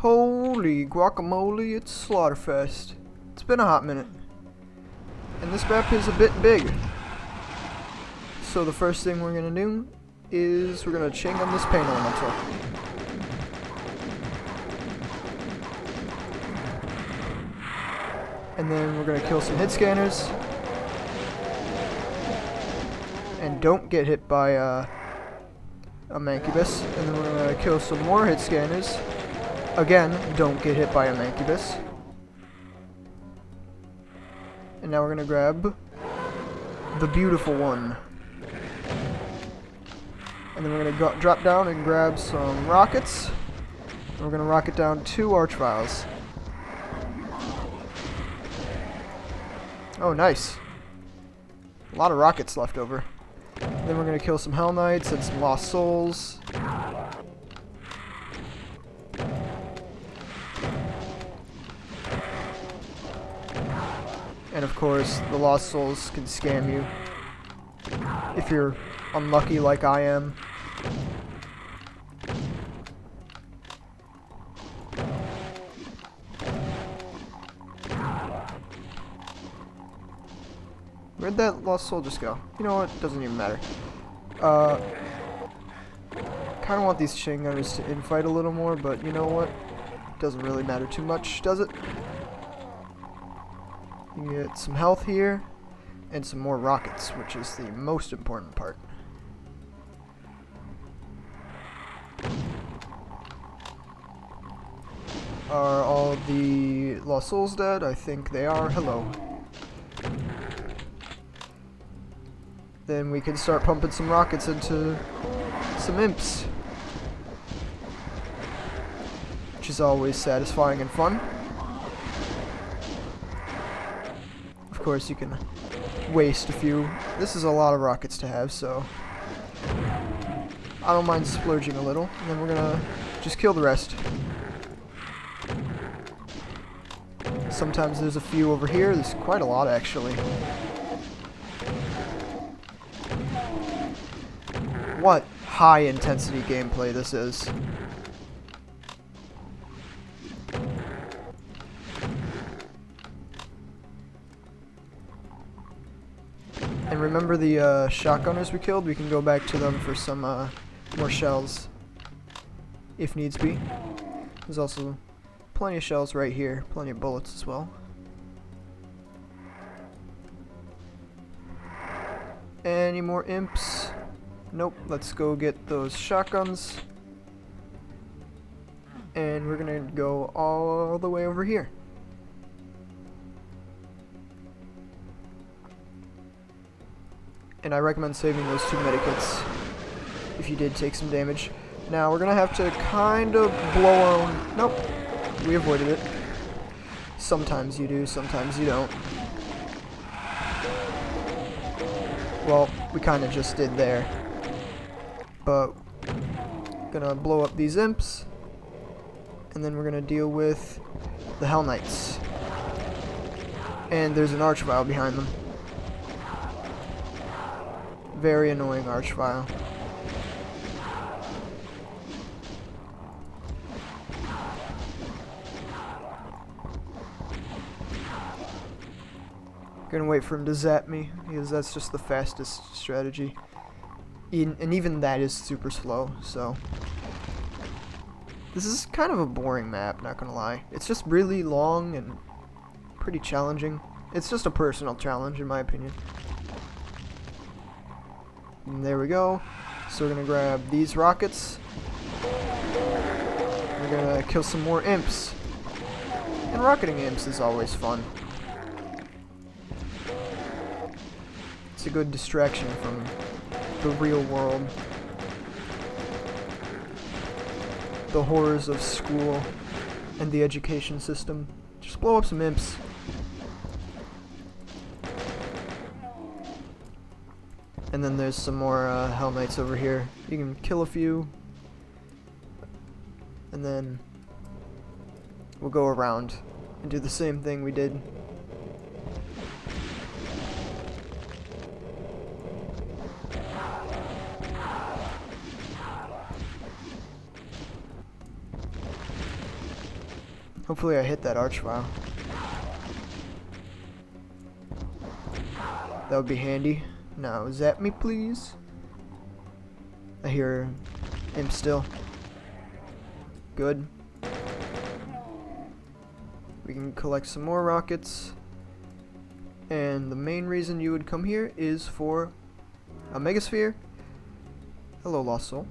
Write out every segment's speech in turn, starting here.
Holy guacamole, it's Slaughterfest. It's been a hot minute. And this map is a bit big. So the first thing we're going to do is we're going to chain on this paint elemental. And then we're going to kill some hit scanners. And don't get hit by a mancubus. And then we're going to kill some more hit scanners. Again, don't get hit by a mancubus. And now we're going to grab the beautiful one. And then we're going to drop down and grab some rockets. And we're going to rocket down 2 archviles. Oh, nice. A lot of rockets left over. Then we're going to kill some Hell Knights and some Lost Souls. And of course, the Lost Souls can scam you. If you're unlucky like I am. Where'd that Lost Soul just go? You know what? Doesn't even matter. Kind of want these chain gunners to infight a little more, but you know what? Doesn't really matter too much, does it? You can get some health here, and some more rockets, which is the most important part. Are all the Lost Souls dead? I think they are. Hello. Then we can start pumping some rockets into some imps. Which is always satisfying and fun. Of course, you can waste a few. This is a lot of rockets to have, so I don't mind splurging a little. And then we're gonna just kill the rest. Sometimes there's a few over here. There's quite a lot, actually. What high-intensity gameplay this is. And remember the shotgunners we killed? We can go back to them for some more shells, if needs be. There's also plenty of shells right here, plenty of bullets as well. Any more imps? Nope, let's go get those shotguns. And we're gonna go all the way over here. And I recommend saving those 2 medikits if you did take some damage. Now we're gonna have to kind of blow our own... Nope, we avoided it. Sometimes you do, sometimes you don't. Well, we kind of just did there. But gonna blow up these imps, and then we're gonna deal with the Hell Knights. And there's an archvile behind them. Very annoying archvile. Gonna wait for him to zap me, because that's just the fastest strategy. And even that is super slow, so... This is kind of a boring map, not gonna lie. It's just really long and pretty challenging. It's just a personal challenge, in my opinion. And there we go. So we're gonna grab these rockets. We're gonna kill some more imps. And rocketing imps is always fun. It's a good distraction from the real world. The horrors of school and the education system. Just blow up some imps. And then there's some more Hell Knights over here. You can kill a few. And then we'll go around and do the same thing we did. Hopefully I hit that archvile. That would be handy. Now, zap me, please. I hear him still. Good. We can collect some more rockets. And the main reason you would come here is for a megasphere. Hello, lost soul.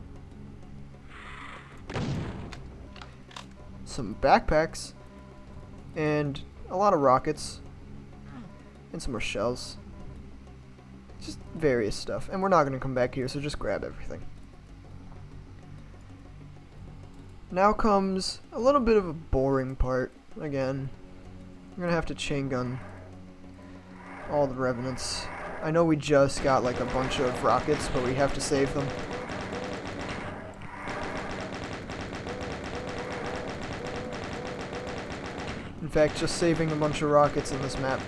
Some backpacks. And a lot of rockets. And some more shells. Just various stuff. And we're not going to come back here, so just grab everything. Now comes a little bit of a boring part. Again, we're going to have to chain gun all the revenants. I know we just got like a bunch of rockets, but we have to save them. In fact, just saving a bunch of rockets in this map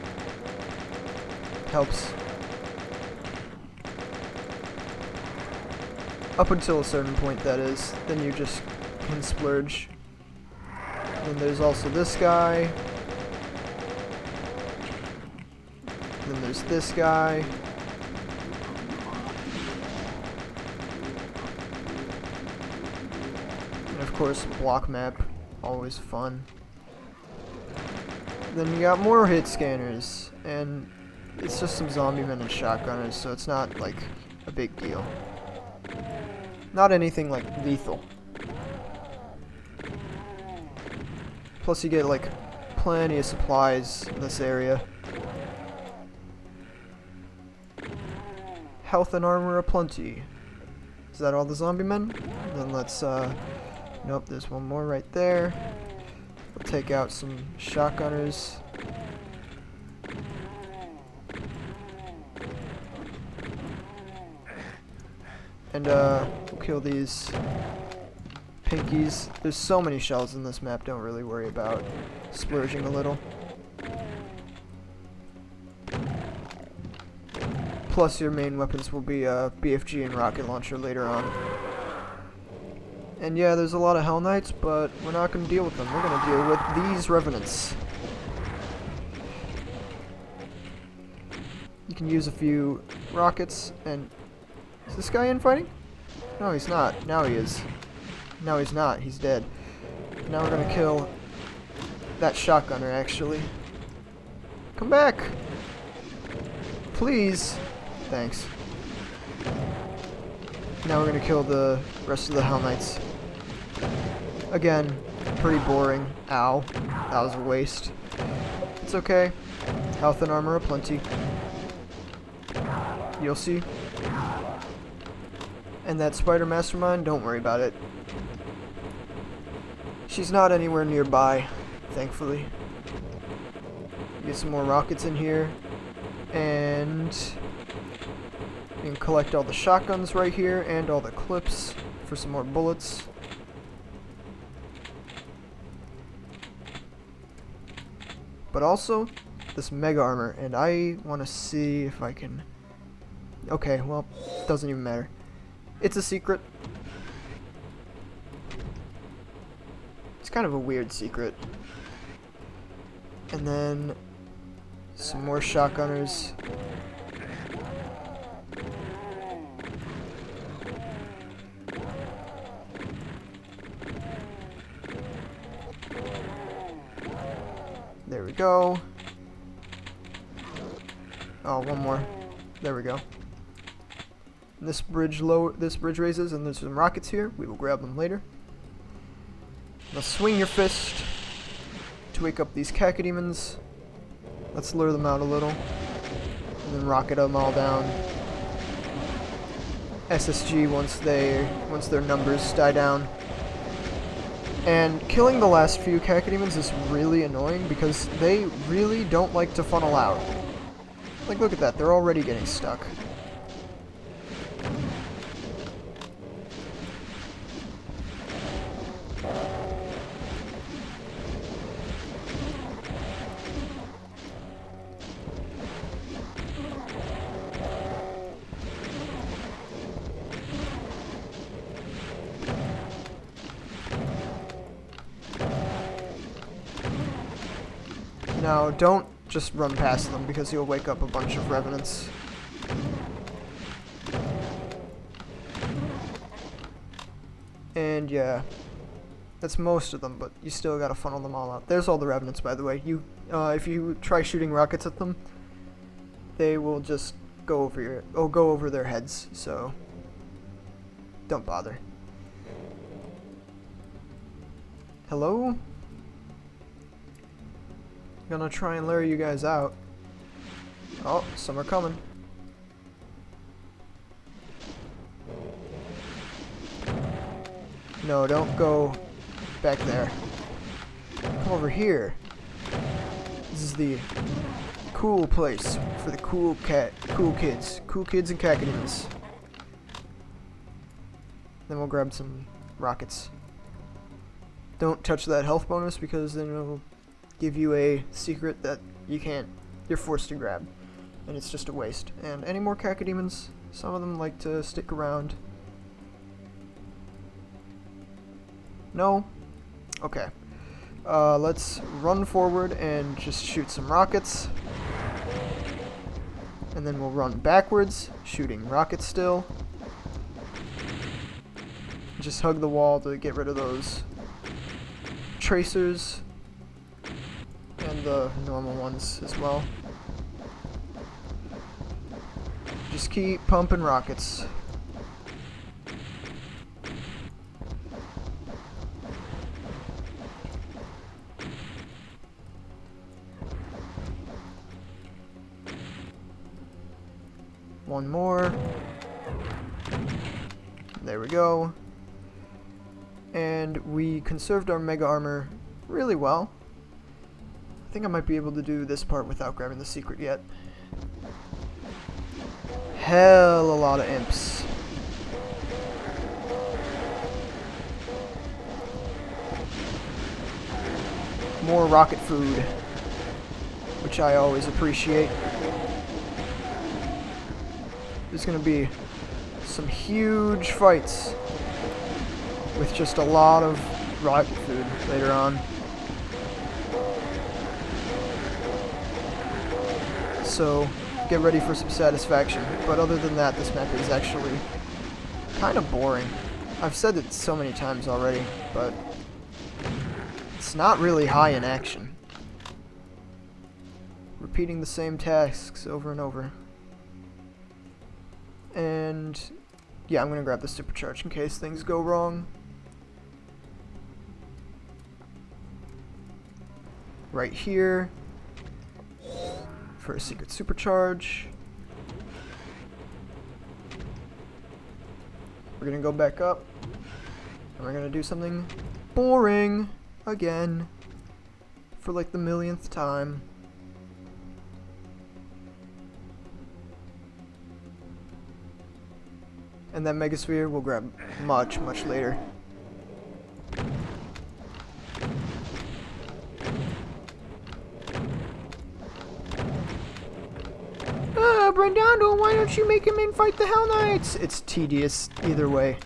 helps. Up until a certain point, that is. Then you just can splurge. And there's also this guy. Then there's this guy. And of course, block map. Always fun. Then you got more hit scanners. And it's just some zombie men and shotgunners, so it's not like a big deal. Not anything like lethal. Plus you get like plenty of supplies in this area. Health and armor aplenty. Is that all the zombie men? Then let's nope, there's one more right there. We'll take out some shotgunners. And we'll kill these pinkies. There's so many shells in this map, don't really worry about splurging a little. Plus your main weapons will be BFG and rocket launcher later on. And yeah, there's a lot of Hell Knights, but we're not going to deal with them. We're going to deal with these revenants. You can use a few rockets and... Is this guy infighting? No, he's not. Now he is. No, he's not. He's dead. Now we're gonna kill that shotgunner, actually. Come back! Please! Thanks. Now we're gonna kill the rest of the Hell Knights. Again, pretty boring. Ow. That was a waste. It's okay. Health and armor aplenty. You'll see. And that spider mastermind, don't worry about it. She's not anywhere nearby, thankfully. Get some more rockets in here. And you can collect all the shotguns right here and all the clips for some more bullets. But also, this mega armor, and I want to see if I can... Okay, well, doesn't even matter. It's a secret. It's kind of a weird secret. And then some more shotgunners. There we go. Oh, one more. There we go. This bridge raises, and there's some rockets here. We will grab them later. Now swing your fist to wake up these cacodemons. Let's lure them out a little, and then rocket them all down. SSG once their numbers die down. And killing the last few cacodemons is really annoying because they really don't like to funnel out. Like, look at that, they're already getting stuck. Now, don't just run past them because you'll wake up a bunch of revenants. And yeah, that's most of them, but you still gotta funnel them all out. There's all the revenants, by the way. If you try shooting rockets at them, they will just go over their heads. So don't bother. Hello? Gonna try and lure you guys out. Oh, some are coming. No, don't go back there. Come over here. This is the cool place for the cool kids and cacodemons. Then we'll grab some rockets. Don't touch that health bonus because then it'll give you a secret that you're forced to grab, and it's just a waste. And any more cacodemons? Some of them like to stick around. No? Okay. Let's run forward and just shoot some rockets. And then we'll run backwards, shooting rockets still. Just hug the wall to get rid of those tracers. And the normal ones as well. Just keep pumping rockets. One more. There we go. And we conserved our mega armor really well. I think I might be able to do this part without grabbing the secret yet. Hell, a lot of imps. More rocket food, which I always appreciate. There's gonna be some huge fights with just a lot of rocket food later on. So get ready for some satisfaction. But other than that, this map is actually kind of boring. I've said it so many times already, but it's not really high in action. Repeating the same tasks over and over. And yeah, I'm gonna grab the supercharge in case things go wrong. Right here for a secret supercharge. We're gonna go back up and we're gonna do something boring again for like the millionth time. And that megasphere we'll grab much, much later. Brandando, why don't you make him in fight the Hell Knights? It's tedious either way.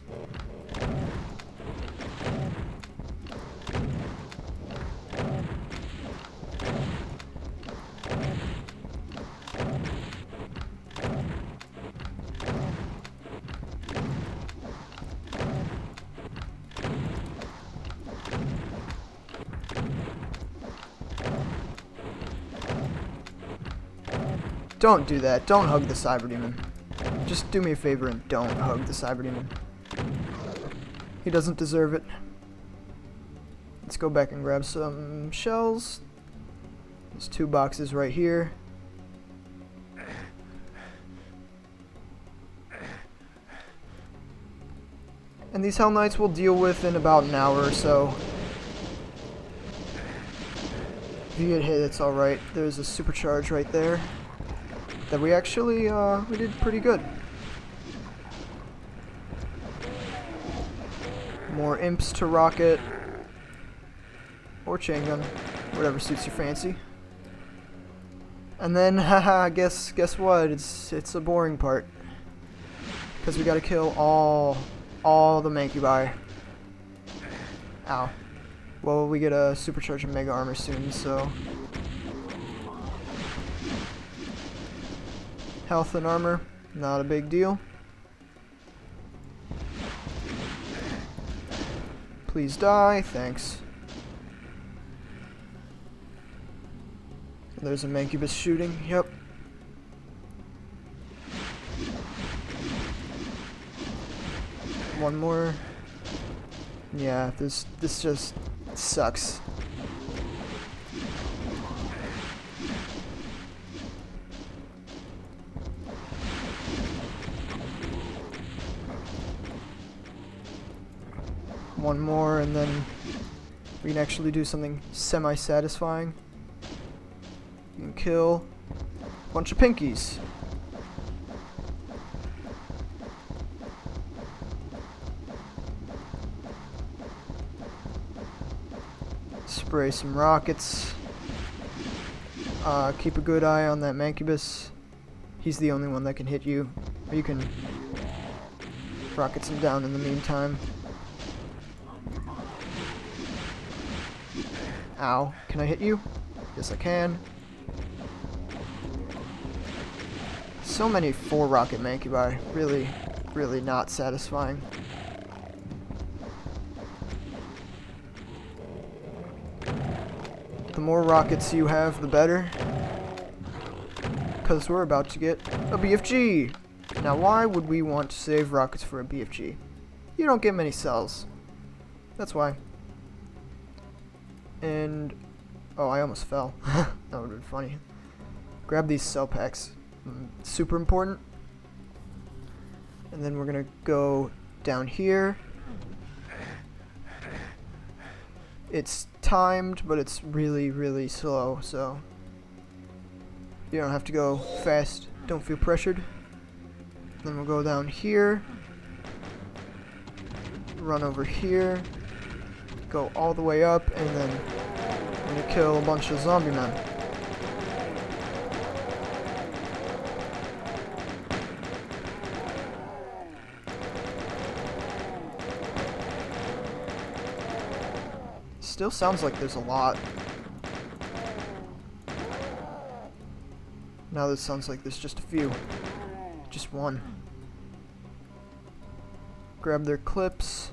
Don't do that. Don't hug the cyberdemon. Just do me a favor and don't hug the cyberdemon. He doesn't deserve it. Let's go back and grab some shells. There's 2 boxes right here. And these Hell Knights we'll deal with in about an hour or so. If you get hit, it's alright. There's a supercharge right there. That we actually, we did pretty good. More imps to rocket. Or chain gun. Whatever suits your fancy. And then, haha, guess what? It's a boring part. Because we gotta kill all the mancubi. Ow. Well, we get a supercharge of mega armor soon, so Health and armor, not a big deal. Please die, thanks. There's a mancubus shooting, yep. One more. Yeah, this just sucks. One more, and then we can actually do something semi-satisfying. You can kill a bunch of pinkies. Spray some rockets. Keep a good eye on that mancubus. He's the only one that can hit you. Or you can rocket him down in the meantime. Ow. Can I hit you? Yes, I can. So many 4-rocket mancubi. Really, really not satisfying. The more rockets you have, the better. Because we're about to get a BFG. Now, why would we want to save rockets for a BFG? You don't get many cells. That's why. And... oh, I almost fell. That would have been funny. Grab these cell packs. Super important. And then we're gonna go down here. It's timed, but it's really, really slow, so you don't have to go fast. Don't feel pressured. Then we'll go down here. Run over here. Go all the way up, and then we're gonna kill a bunch of zombie men. Still sounds like there's a lot. Now this sounds like there's just a few. Just one. Grab their clips.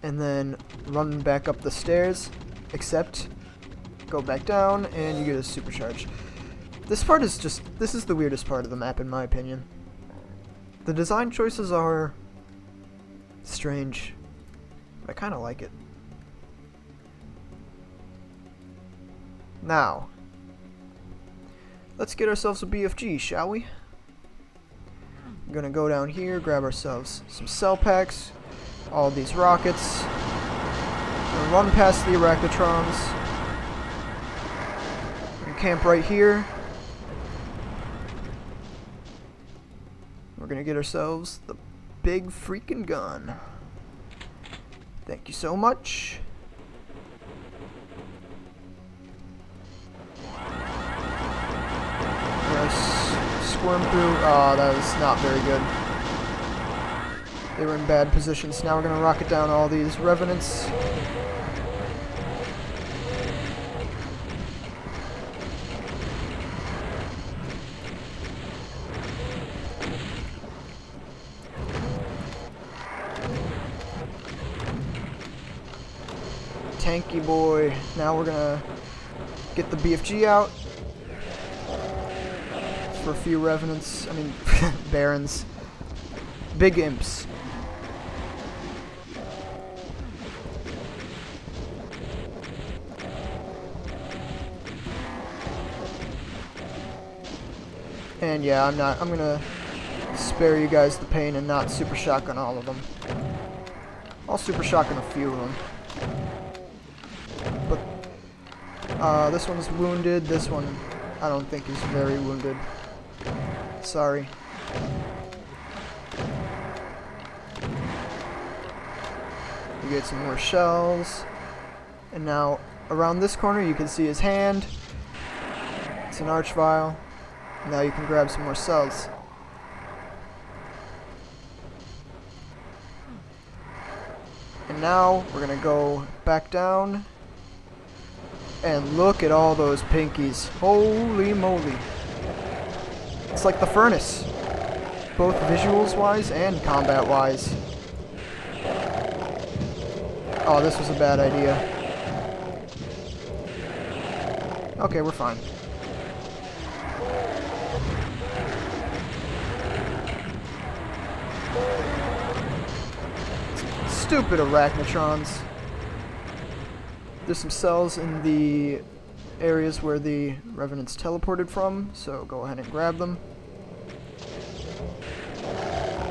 And then run back up the stairs. Except, go back down and you get a supercharge. This part is just, this is the weirdest part of the map in my opinion. The design choices are strange. I kind of like it. Now, let's get ourselves a BFG, shall we? We're gonna go down here, grab ourselves some cell packs, all these rockets. We're gonna run past the arachnotrons. We're gonna camp right here. We're gonna get ourselves the big freaking gun. Thank you so much. Squirm through. Oh, that was not very good. They were in bad positions. Now we're gonna rocket down all these revenants. Tanky boy. Now we're gonna get the BFG out for a few revenants. I mean, barons. Big imps. And yeah, I'm gonna spare you guys the pain and not super shotgun all of them. I'll super shotgun a few of them. But this one's wounded. This one I don't think is very wounded. Sorry. You get some more shells. And now around this corner you can see his hand. It's an archvile. Now you can grab some more cells. And now we're gonna go back down And look at all those pinkies. Holy moly. It's like the furnace. Both visuals-wise and combat-wise. Oh, this was a bad idea. Okay, we're fine. Stupid arachnotrons. There's some cells in the areas where the revenants teleported from, so go ahead and grab them.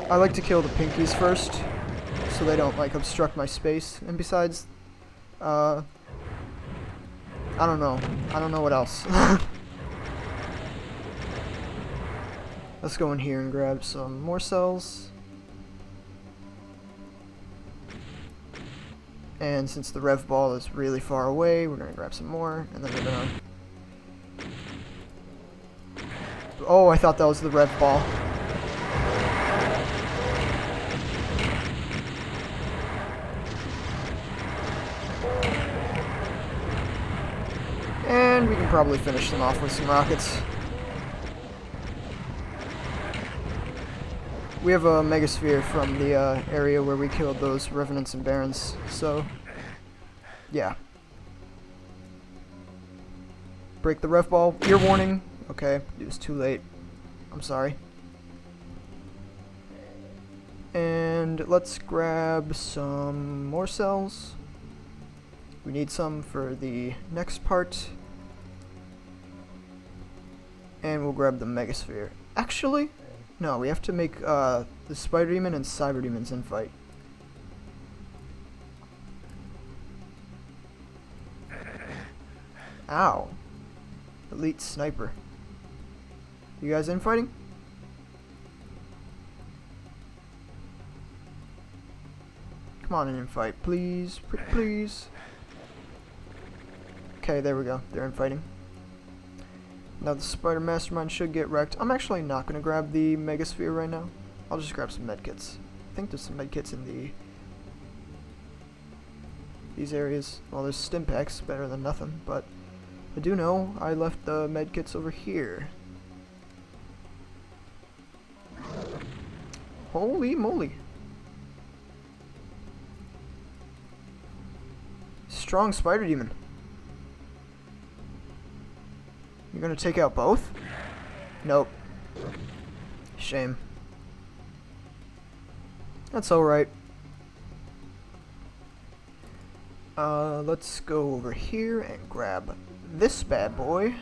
I like to kill the pinkies first, so they don't like obstruct my space. And besides, I don't know what else. Let's go in here and grab some more cells. And since the rev ball is really far away, we're going to grab some more, and then we're going to... Oh, I thought that was the rev ball. And we can probably finish them off with some rockets. We have a megasphere from the area where we killed those revenants and barons, so yeah. Break the ref ball. Ear warning. Okay, it was too late. I'm sorry. And let's grab some more cells. We need some for the next part. And we'll grab the megasphere. Actually, no, we have to make the spider demon and cyberdemons infight. Ow. Elite sniper. You guys infighting? Come on and infight, please. Please. Okay, there we go. They're infighting. Now the spider mastermind should get wrecked. I'm actually not going to grab the megasphere right now. I'll just grab some medkits. I think there's some medkits in these areas. Well, there's stim packs, better than nothing, but I do know I left the medkits over here. Holy moly. Strong spider demon. You're gonna take out both? Nope. Shame. That's alright. Let's go over here and grab this bad boy.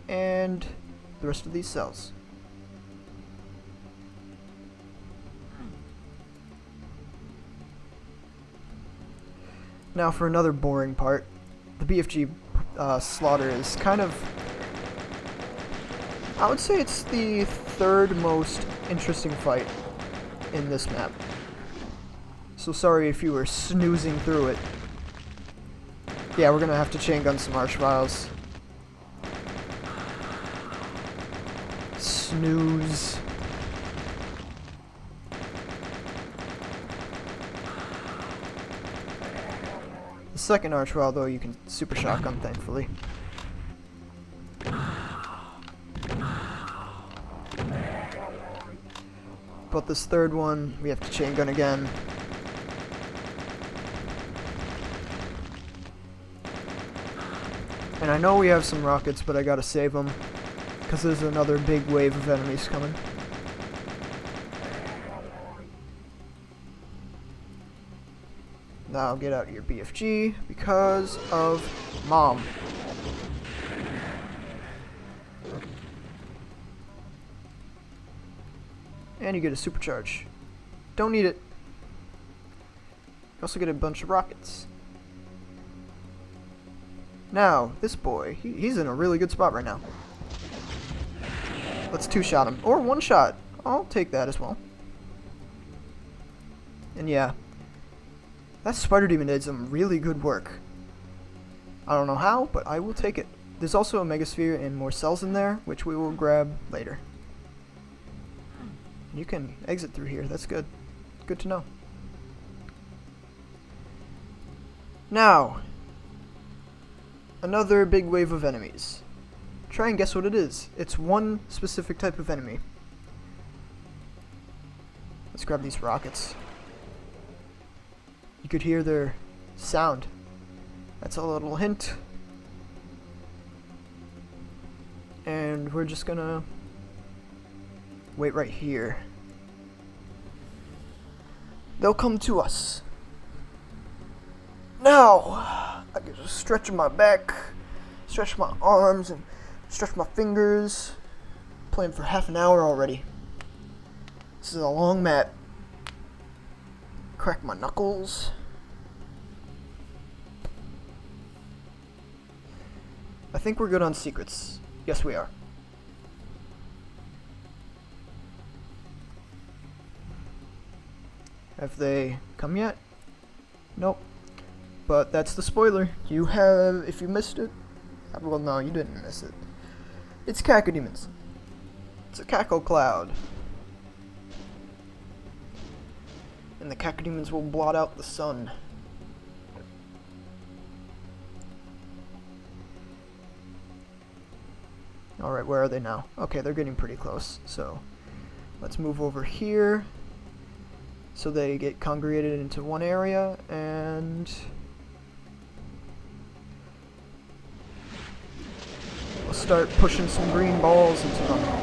And the rest of these cells. Now for another boring part. The BFG slaughter is kind of... I would say it's the third most interesting fight in this map. So sorry if you were snoozing through it. Yeah, we're gonna have to chain gun some archviles. Snooze. The second archvile, though, you can super shotgun, thankfully. But this third one, we have to chain gun again. And I know we have some rockets, but I gotta save them, because there's another big wave of enemies coming. Now get out your BFG, because of Mom. And you get a supercharge. Don't need it. You also get a bunch of rockets. Now, this boy, he's in a really good spot right now. Let's two-shot him. Or one-shot. I'll take that as well. And yeah, that spider demon did some really good work. I don't know how, but I will take it. There's also a megasphere and more cells in there, which we will grab later. You can exit through here. That's good. Good to know. Now, another big wave of enemies. Try and guess what it is. It's one specific type of enemy. Let's grab these rockets. You could hear their sound. That's a little hint. And we're just gonna wait right here. They'll come to us. Now, I can just stretch my back, stretch my arms, and stretch my fingers. Playing for half an hour already. This is a long map. Crack my knuckles. I think we're good on secrets. Yes, we are. Have they come yet? Nope. But that's the spoiler. You have, if you missed it, well, no, you didn't miss it. It's cacodemons. It's a caco cloud. And the cacodemons will blot out the sun. Alright, where are they now? Okay, they're getting pretty close, so let's move over here so they get congregated into one area, and we'll start pushing some green balls into them.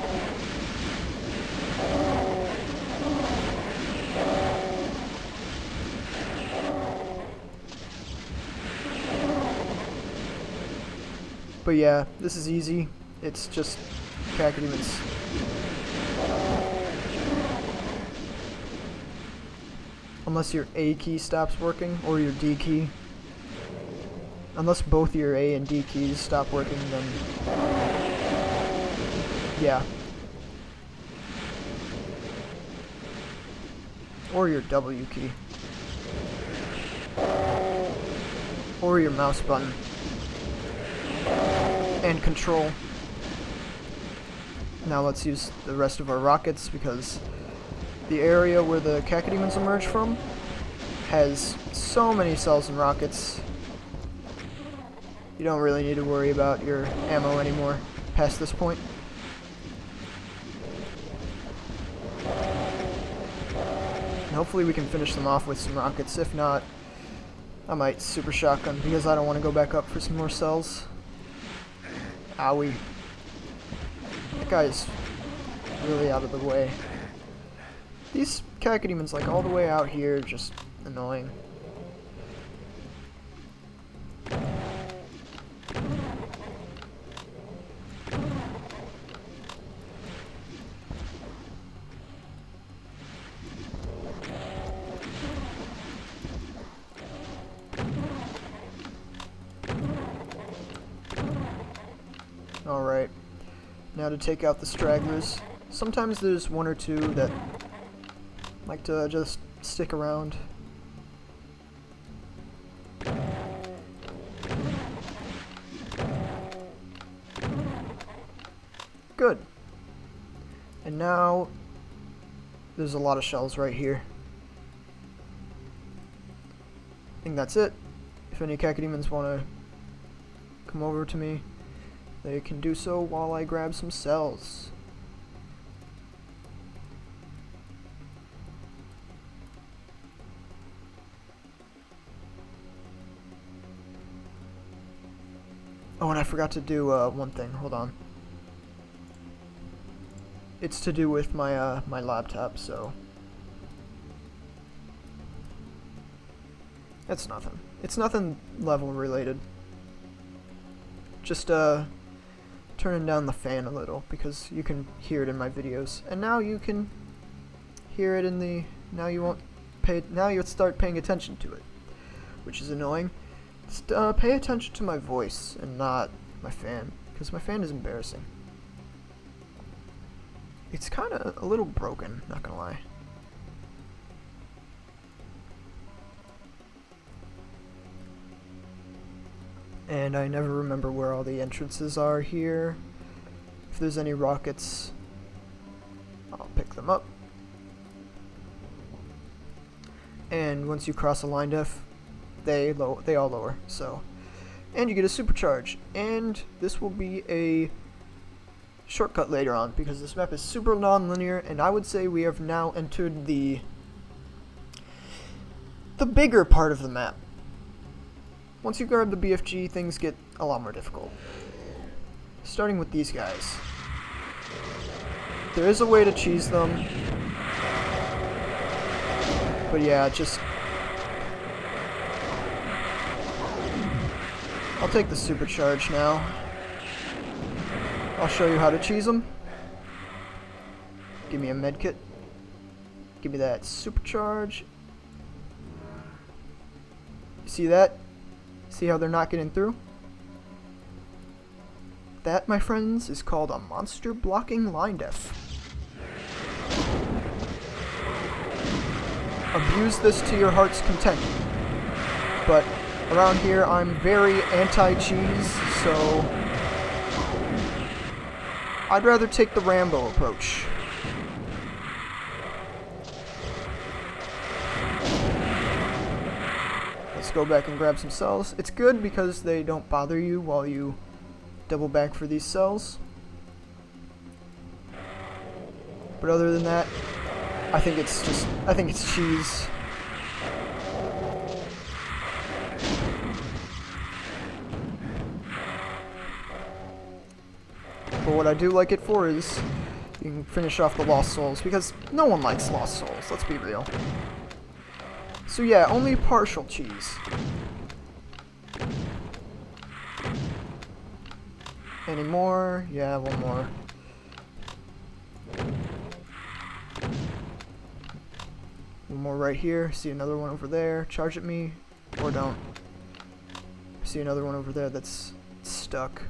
But yeah, this is easy. It's just cacodemons. Unless your A key stops working, or your D key. Unless both your A and D keys stop working, then yeah. Or your W key. Or your mouse button. And control. Now let's use the rest of our rockets, because the area where the cacodemons emerge from has so many cells and rockets. You don't really need to worry about your ammo anymore past this point. And hopefully we can finish them off with some rockets. If not, I might super shotgun, because I don't want to go back up for some more cells. Owie. That guy's really out of the way. These cacodemons, like, all the way out here, are just annoying. Alright, now to take out the stragglers. Sometimes there's one or two that like to just stick around. Good. And now there's a lot of shells right here. I think that's it. If any cacodemons want to come over to me, they can do so while I grab some cells. Oh, and I forgot to do one thing. Hold on. It's to do with my my laptop, so that's nothing. It's nothing level related. Just turning down the fan a little, because you can hear it in my videos, and now you can hear it in the. Now you won't pay. Now you'll start paying attention to it, which is annoying. Just pay attention to my voice and not my fan, because my fan is embarrassing. It's kind of a little broken, not gonna lie. And I never remember where all the entrances are here. If there's any rockets, I'll pick them up. And once you cross a line def, they all lower. So, and you get a supercharge, and this will be a shortcut later on because this map is super non-linear, and I would say we have now entered the bigger part of the map. Once you grab the BFG, things get a lot more difficult. Starting with these guys. There is a way to cheese them, but yeah, just I'll take the supercharge now. I'll show you how to cheese them. Give me a medkit. Give me that supercharge. See that? See how they're not getting through? That, my friends, is called a monster blocking line def. Abuse this to your heart's content. But around here, I'm very anti-cheese, so I'd rather take the Rambo approach. Let's go back and grab some cells. It's good because they don't bother you while you double back for these cells. But other than that, I think it's cheese. But what I do like it for is you can finish off the lost souls, because no one likes lost souls, let's be real. So yeah, only partial cheese. Any more? Yeah, one more. One more right here. See another one over there. Charge at me. Or don't. See another one over there that's stuck.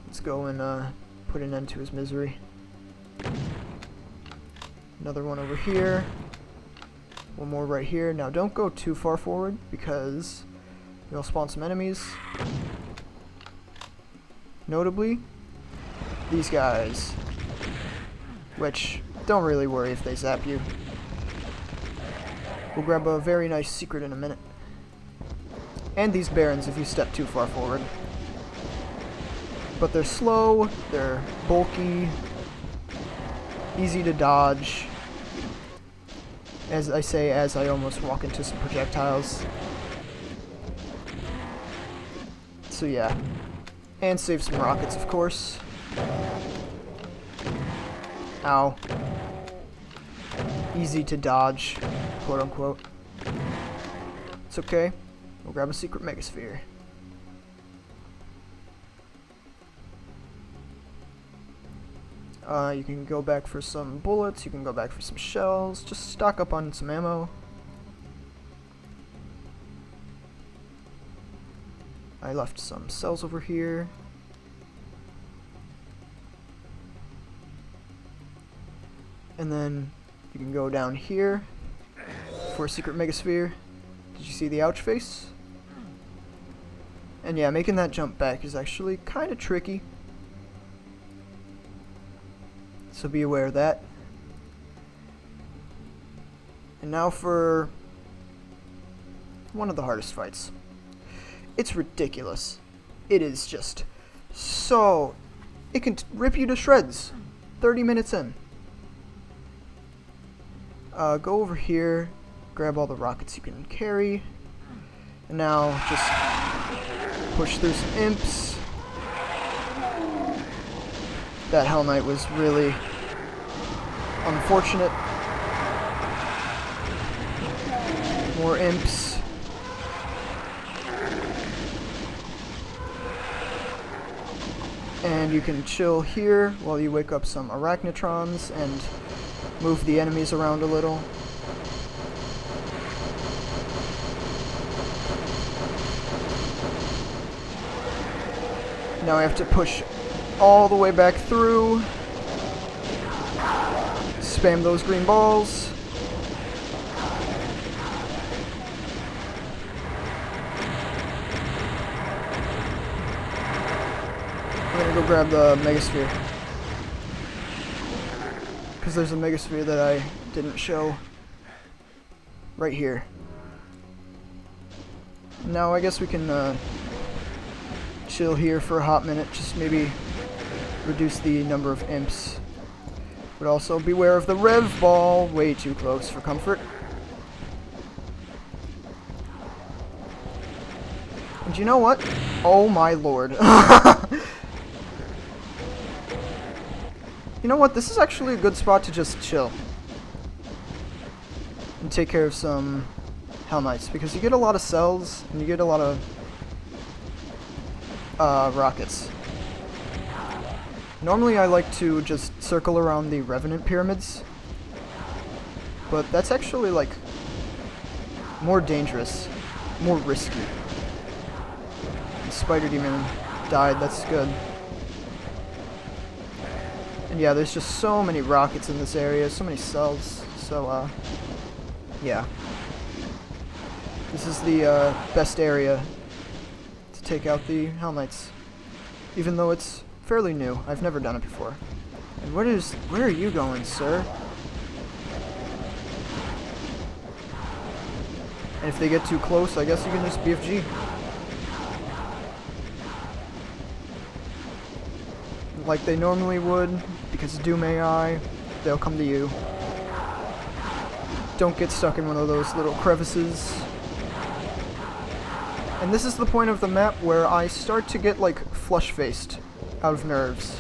Let's go and put an end to his misery. Another one over here. One more right here. Now don't go too far forward because you'll spawn some enemies. Notably, these guys. Which, don't really worry if they zap you. We'll grab a very nice secret in a minute. And these barons if you step too far forward. But they're slow, they're bulky, easy to dodge. As I say, as I almost walk into some projectiles. So yeah. And save some rockets, of course. Ow. Easy to dodge, quote unquote. It's okay. We'll grab a secret megasphere. You can go back for some bullets, you can go back for some shells, just stock up on some ammo. I left some cells over here. And then you can go down here for a secret megasphere. Did you see the ouch face? And yeah, making that jump back is actually kind of tricky. So be aware of that. And now for one of the hardest fights. It's ridiculous. It is just so... It can rip you to shreds 30 minutes in. Go over here, grab all the rockets you can carry, and now just push through some imps. That Hell Knight was really unfortunate. More imps. And you can chill here while you wake up some arachnitrons and move the enemies around a little. Now I have to push all the way back through. Spam those green balls. I'm gonna go grab the megasphere. Because there's a megasphere that I didn't show right here. Now I guess we can chill here for a hot minute, just maybe reduce the number of imps. But also beware of the rev ball, way too close for comfort. And you know what? Oh my lord. You know what? This is actually a good spot to just chill. And take care of some Hell Knights, because you get a lot of cells, and you get a lot of rockets. Normally I like to just circle around the Revenant pyramids, but that's actually, like, more dangerous, more risky. The Spider Demon died, that's good. And yeah, there's just so many rockets in this area, so many cells, so, yeah. This is the, best area to take out the Hell Knights, even though it's fairly new. I've never done it before. And where are you going, sir? And if they get too close, I guess you can just BFG. Like they normally would, because Doom AI, they'll come to you. Don't get stuck in one of those little crevices. And this is the point of the map where I start to get, like, flush-faced out of nerves.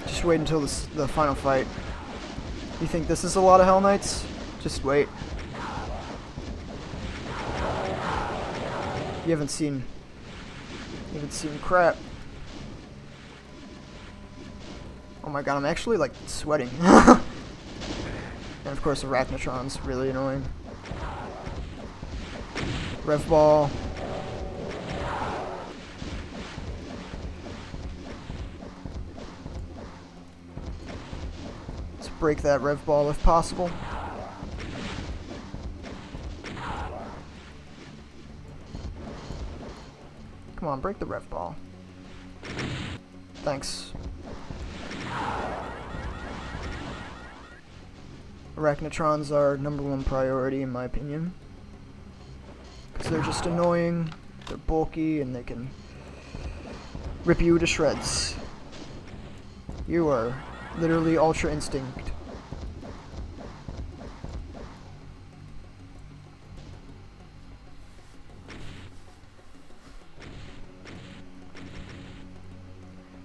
Just wait until the final fight. You think this is a lot of Hell Knights? Just wait. You haven't seen crap. Oh my god, I'm actually, like, sweating. And of course, Arachnotron's really annoying. Rev ball. Let's break that rev ball if possible. Come on, break the rev ball. Thanks. Arachnotrons are #1 priority in my opinion. Because they're just annoying, they're bulky, and they can rip you to shreds. You are literally Ultra Instinct.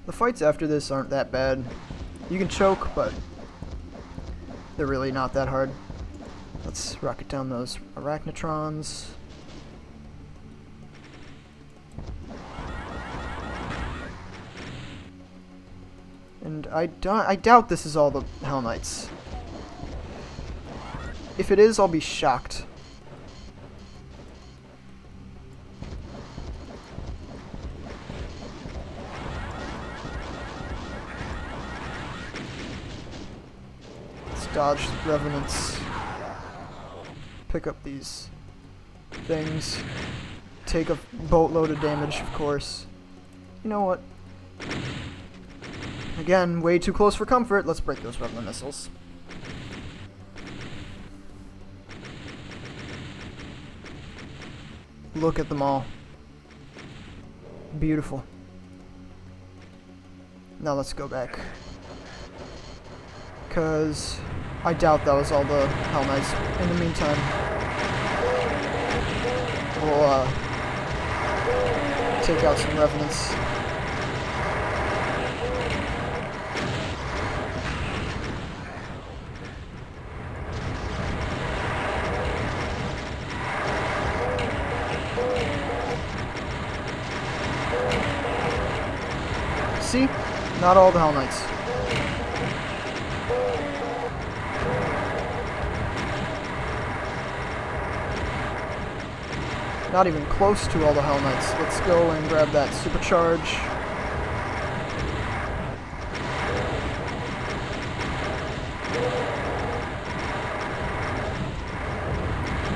The fights after this aren't that bad. You can choke, but they're really not that hard. Let's rocket down those Arachnotrons. And I doubt this is all the Hell Knights. If it is, I'll be shocked. Dodge revenants, pick up these things, take a boatload of damage, of course. You know what? Again, way too close for comfort. Let's break those revenant missiles. Look at them all. Beautiful. Now let's go back. Because I doubt that was all the Hell Knights. In the meantime, we'll take out some revenants. See? Not all the Hell Knights. Not even close to all the Hell Knights. Let's go and grab that supercharge.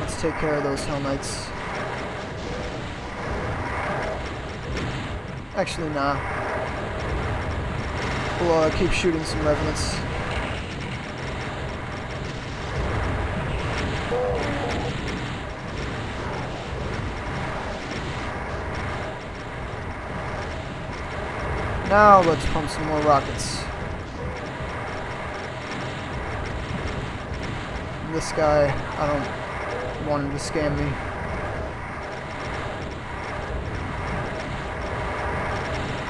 Let's take care of those Hell Knights. Actually, nah. We'll keep shooting some revenants. Now let's pump some more rockets. This guy, I don't want him to scam me.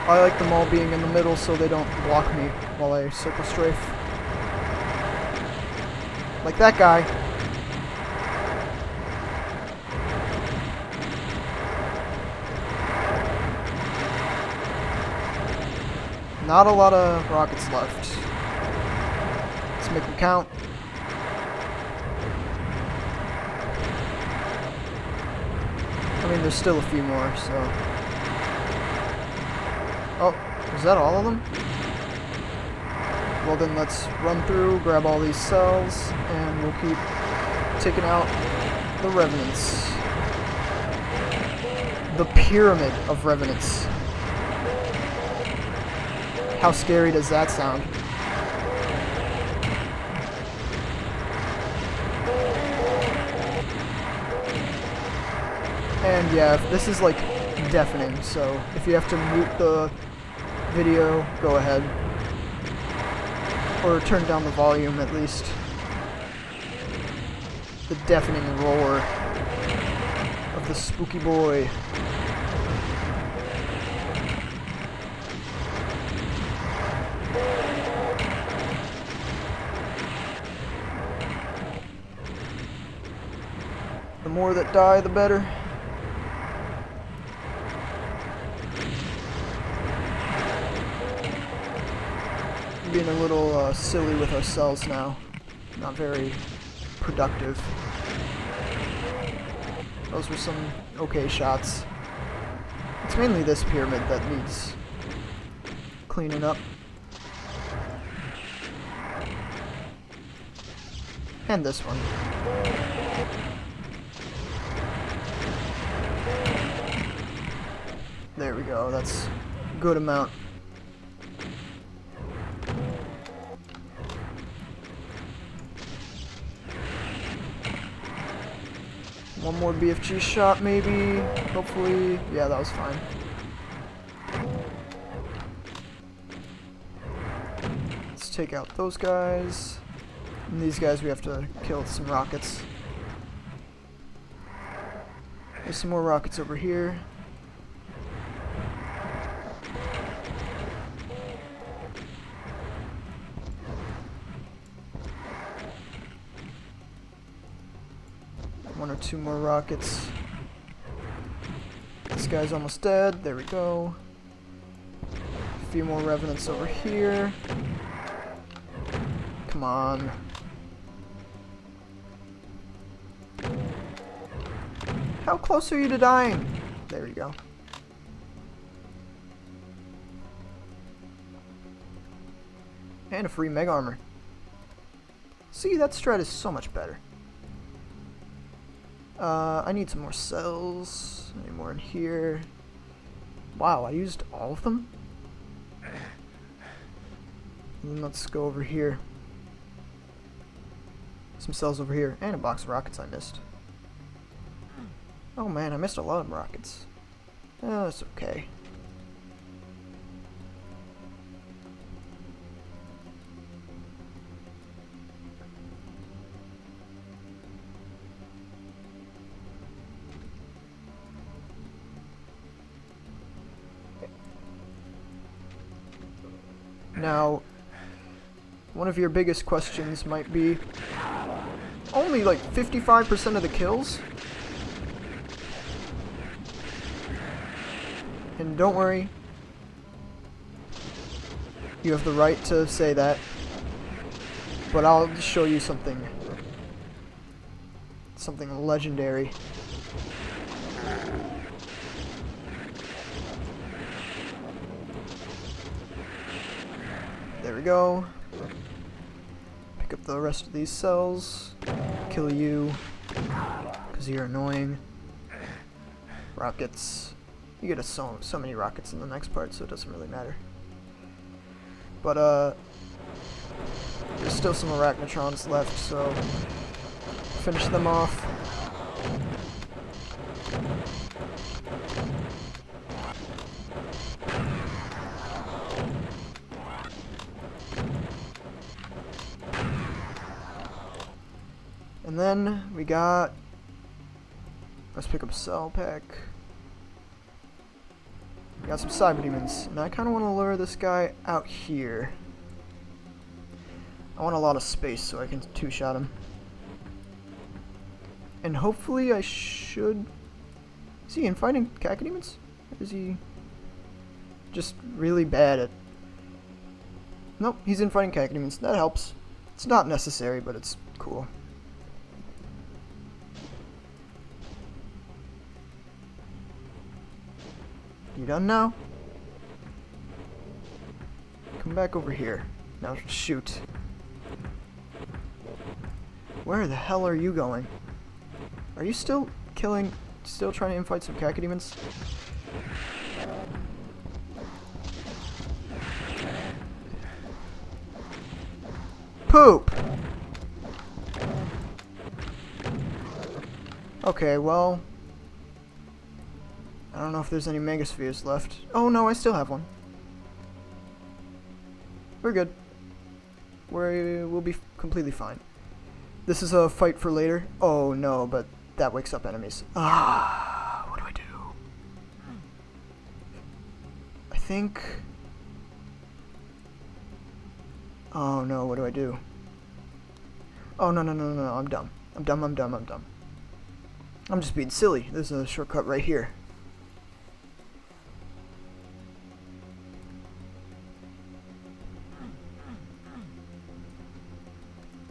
I like them all being in the middle so they don't block me while I circle strafe. Like that guy. Not a lot of rockets left. Let's make them count. I mean, there's still a few more, so... Oh, is that all of them? Well then let's run through, grab all these cells, and we'll keep taking out the revenants. The pyramid of revenants. How scary does that sound? And yeah, this is like deafening, so if you have to mute the video, go ahead. Or turn down the volume at least. The deafening roar of the spooky boy. The more that die, the better. Being a little silly with our cells now. Not very productive. Those were some okay shots. It's mainly this pyramid that needs cleaning up. And this one. There we go, that's a good amount. One more BFG shot, maybe. Hopefully. Yeah, that was fine. Let's take out those guys. And these guys we have to kill with some rockets. There's some more rockets over here. One or two more rockets. This guy's almost dead. There we go. A few more revenants over here. Come on. How close are you to dying? There you go. And a free mega armor. See, that strat is so much better. I need some more cells. Any more in here? Wow, I used all of them? And then let's go over here. Some cells over here. And a box of rockets I missed. Oh man, I missed a lot of rockets. Oh, that's okay. Now, one of your biggest questions might be, only like 55% of the kills? And don't worry, you have the right to say that, but I'll just show you something legendary. There we go. Pick up the rest of these cells. Kill you, because you're annoying. Rockets. You get so many rockets in the next part, so it doesn't really matter. But there's still some arachnotrons left, so finish them off. And then we got, let's pick up a cell pack. We got some cyberdemons, and I kind of want to lure this guy out here. I want a lot of space so I can two-shot him. And hopefully I should... Is he infighting cacodemons? Or is he just really bad at... Nope, he's infighting cacodemons. That helps. It's not necessary, but it's cool. You done now? Come back over here. Now shoot. Where the hell are you going? Are you still trying to infight some cacodemons? Poop! Okay, well... I don't know if there's any megaspheres left. Oh no, I still have one. We're good. We'll be completely fine. This is a fight for later. Oh no, but that wakes up enemies. Ah, what do I do? I think... Oh no, what do I do? Oh no, I'm dumb. I'm dumb. I'm just being silly. There's a shortcut right here.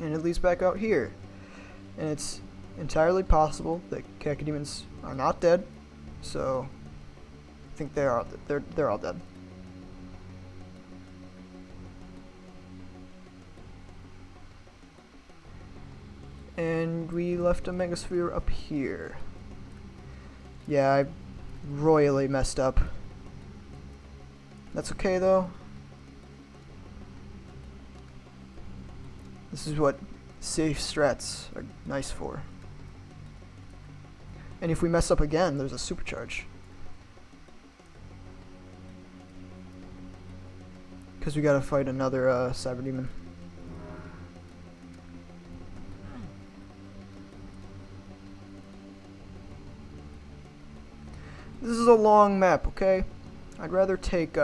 And it leads back out here. And it's entirely possible that cacodemons are not dead, so I think they're all dead. And we left a megasphere up here. Yeah, I royally messed up. That's okay though. This is what safe strats are nice for. And if we mess up again, there's a supercharge. Because we gotta fight another cyberdemon. This is a long map, okay? I'd rather take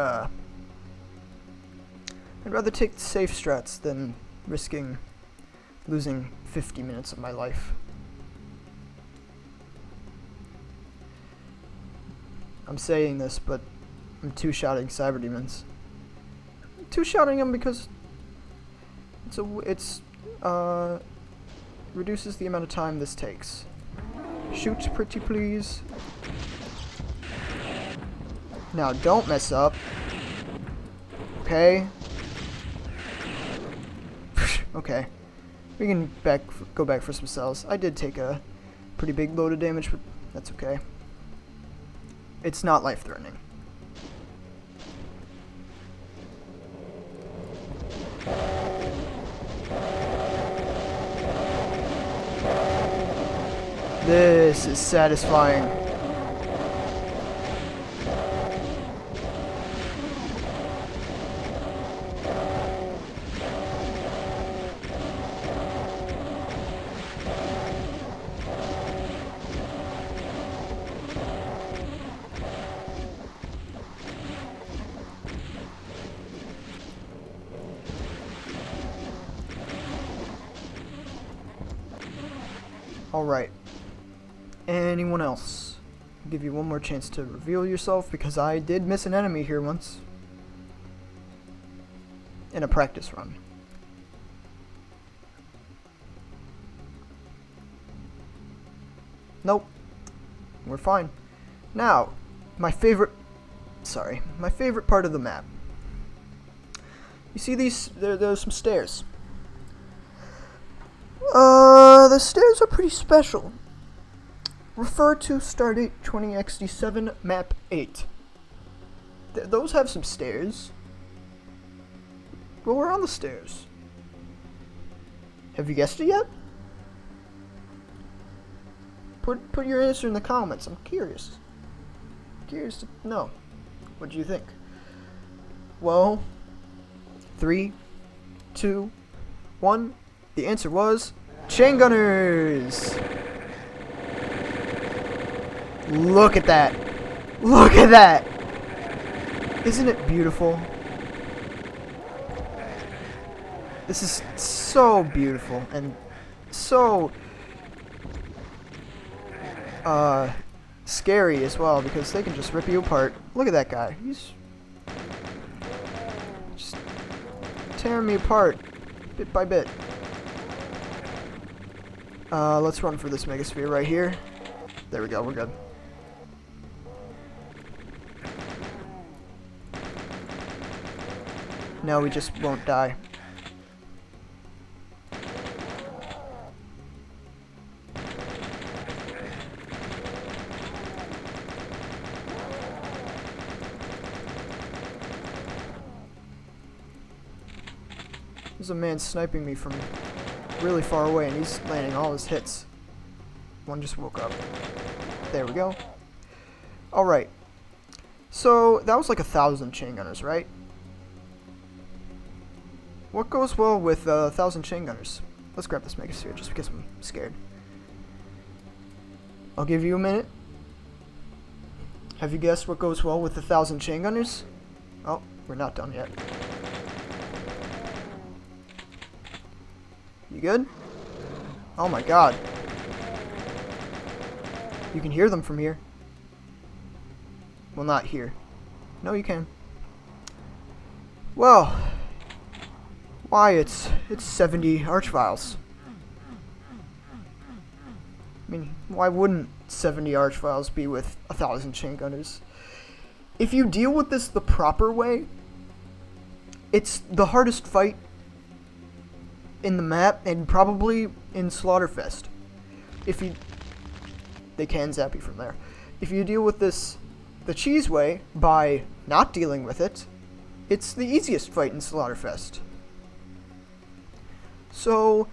safe strats than risking losing 50 minutes of my life. I'm saying this, but I'm two-shotting cyberdemons. Two-shotting them because it's reduces the amount of time this takes. Shoot, pretty please. Now don't mess up. Okay. Okay. We can go back for some cells. I did take a pretty big load of damage, but that's okay. It's not life-threatening. This is satisfying. Alright. Anyone else? I'll give you one more chance to reveal yourself because I did miss an enemy here once. In a practice run. Nope. We're fine. Now, my favorite part of the map. You see these, there's some stairs. The stairs are pretty special. Refer to Stardate 20XD7 Map 8. Those have some stairs. Well, we're on the stairs. Have you guessed it yet? Put your answer in the comments. I'm curious. Curious to know. What do you think? Well, 3, 2, 1. The answer was chain gunners. Look at that. Look at that. Isn't it beautiful? This is so beautiful and so scary as well, because they can just rip you apart. Look at that guy. He's just tearing me apart bit by bit. Let's run for this megasphere right here. There we go, we're good. Now we just won't die. There's a man sniping me from really far away, and he's landing all his hits. One just woke up. There we go. Alright. So, that was like 1,000 chain gunners, right? What goes well with 1,000 chain gunners? Let's grab this megasphere just because I'm scared. I'll give you a minute. Have you guessed what goes well with 1,000 chain gunners? Oh, we're not done yet. You good? Oh my god. You can hear them from here. Well, not here. No, you can. Well, why, it's 70 archviles. I mean, why wouldn't 70 archviles be with 1,000 chain gunners? If you deal with this the proper way, it's the hardest fight in the map, and probably in Slaughterfest. They can zap you from there. If you deal with this the cheese way, by not dealing with it, it's the easiest fight in Slaughterfest. So,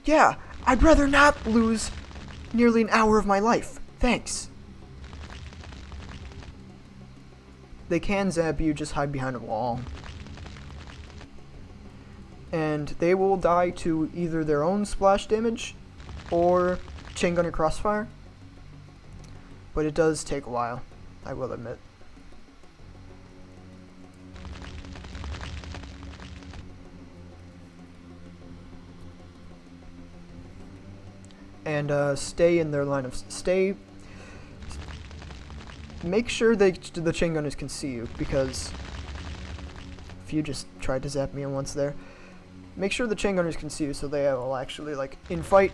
yeah, I'd rather not lose nearly an hour of my life. Thanks. They can zap you, just hide behind a wall. And they will die to either their own splash damage or chain gunner crossfire. But it does take a while, I will admit. And stay in their line of make sure the chain gunners can see you, because if you just tried to zap me once there, make sure the chain gunners can see you so they will actually, like, in fight,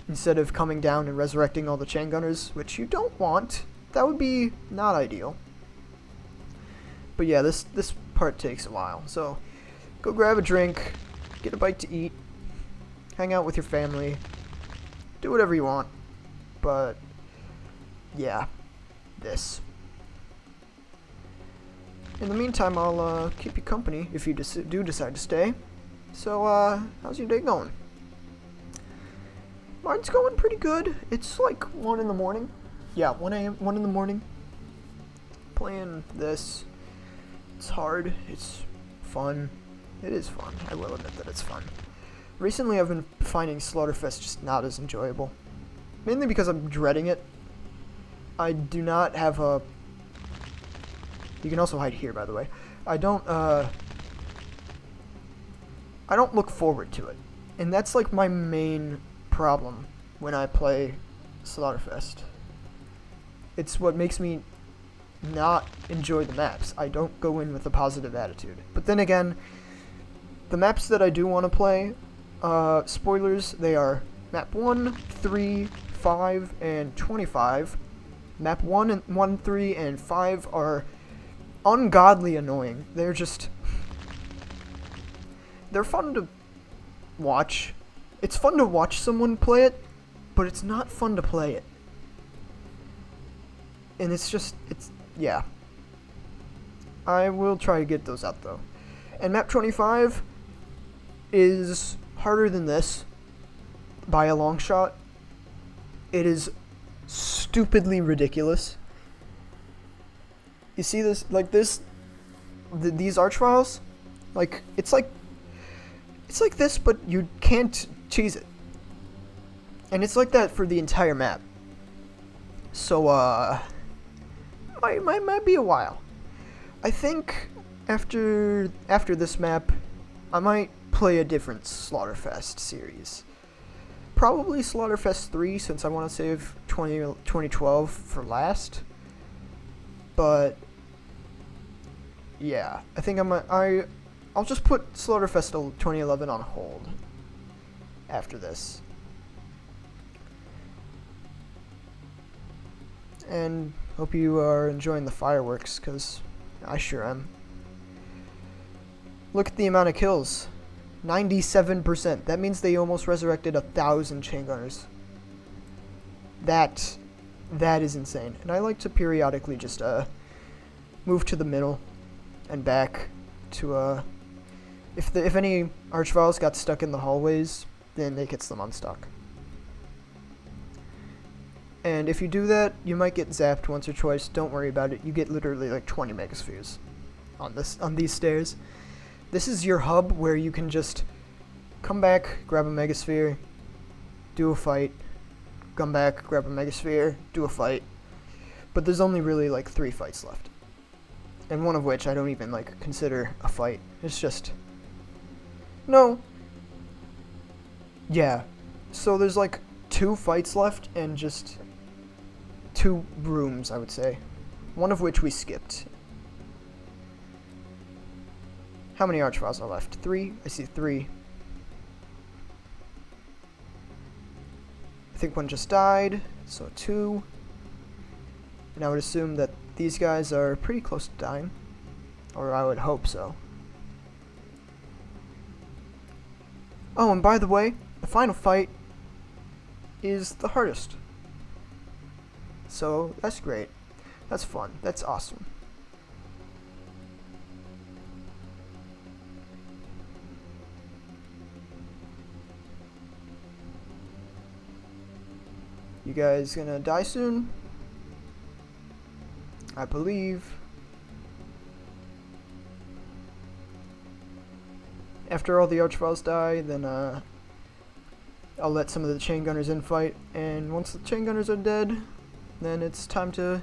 instead of coming down and resurrecting all the chain gunners, which you don't want. That would be not ideal. But yeah, this part takes a while. So go grab a drink, get a bite to eat, hang out with your family, do whatever you want. But yeah, this. In the meantime, I'll keep you company if you do decide to stay. So, how's your day going? Mine's going pretty good. It's like 1 in the morning. Yeah, 1 in the morning. Playing this. It's hard. It's fun. It is fun. I will admit that it's fun. Recently, I've been finding Slaughterfest just not as enjoyable. Mainly because I'm dreading it. I do not have a... You can also hide here, by the way. I don't look forward to it. And that's like my main problem when I play Slaughterfest. It's what makes me not enjoy the maps. I don't go in with a positive attitude. But then again, the maps that I do want to play, spoilers, they are map 1, 3, 5, and 25. Map 1, 3, and 5 are ungodly annoying. They're fun to watch. It's fun to watch someone play it, but it's not fun to play it. And it's yeah. I will try to get those out though. And map 25 is harder than this by a long shot. It is stupidly ridiculous. You see this, like this, these archviles, like it's like this, but you can't cheese it. And it's like that for the entire map. So might be a while. I think after this map, I might play a different Slaughterfest series. Probably Slaughterfest 3, since I want to save 2012 for last. But yeah, I think I'll just put Slaughterfest 2011 on hold after this. And hope you are enjoying the fireworks, because I sure am. Look at the amount of kills. 97%. That means they almost resurrected 1,000 chain gunners. That is insane. And I like to periodically just move to the middle and back to if any archviles got stuck in the hallways, then it gets them unstuck. And if you do that, you might get zapped once or twice. Don't worry about it. You get literally like 20 megaspheres on these stairs. This is your hub where you can just come back, grab a megasphere, do a fight, come back, grab a megasphere, do a fight. But there's only really like 3 fights left. And one of which I don't even like consider a fight. It's just no. Yeah. So there's like 2 fights left and just 2 rooms, I would say. One of which we skipped. How many archviles are left? 3? I see 3. I think one just died, so 2. And I would assume that these guys are pretty close to dying. Or I would hope so. Oh, and by the way, the final fight is the hardest. So that's great. That's fun. That's awesome. You guys gonna die soon? I believe. After all the archviles die, then I'll let some of the chain gunners in fight, and once the chain gunners are dead, then it's time to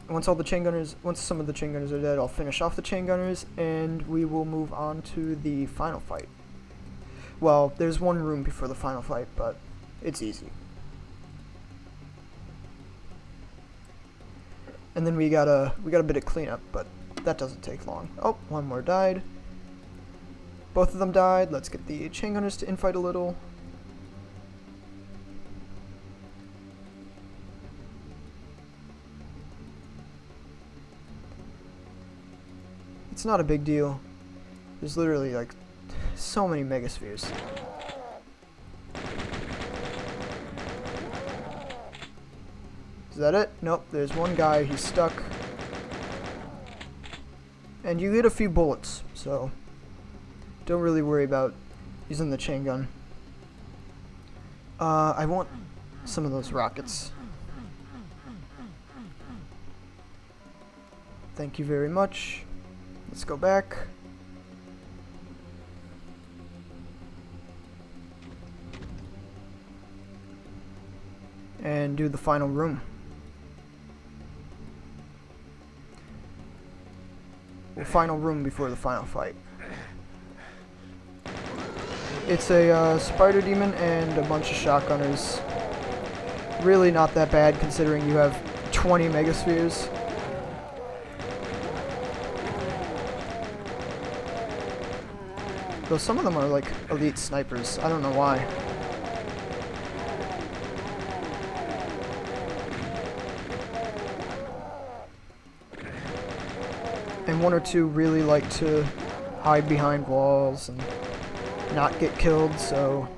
once some of the chain gunners are dead, I'll finish off the chain gunners, and we will move on to the final fight. Well, there's one room before the final fight, but it's easy. And then we got a bit of cleanup, but that doesn't take long. Oh, one more died. Both of them died. Let's get the chain gunners to infight a little. It's not a big deal. There's literally like so many megaspheres. Is that it? Nope, there's one guy, he's stuck. And you get a few bullets, so don't really worry about using the chain gun. I want some of those rockets. Thank you very much. Let's go back. And do the final room. The final room before the final fight. It's a spider demon and a bunch of shotgunners. Really not that bad considering you have 20 megaspheres. Though some of them are like elite snipers. I don't know why. And one or two really like to hide behind walls and not get killed, so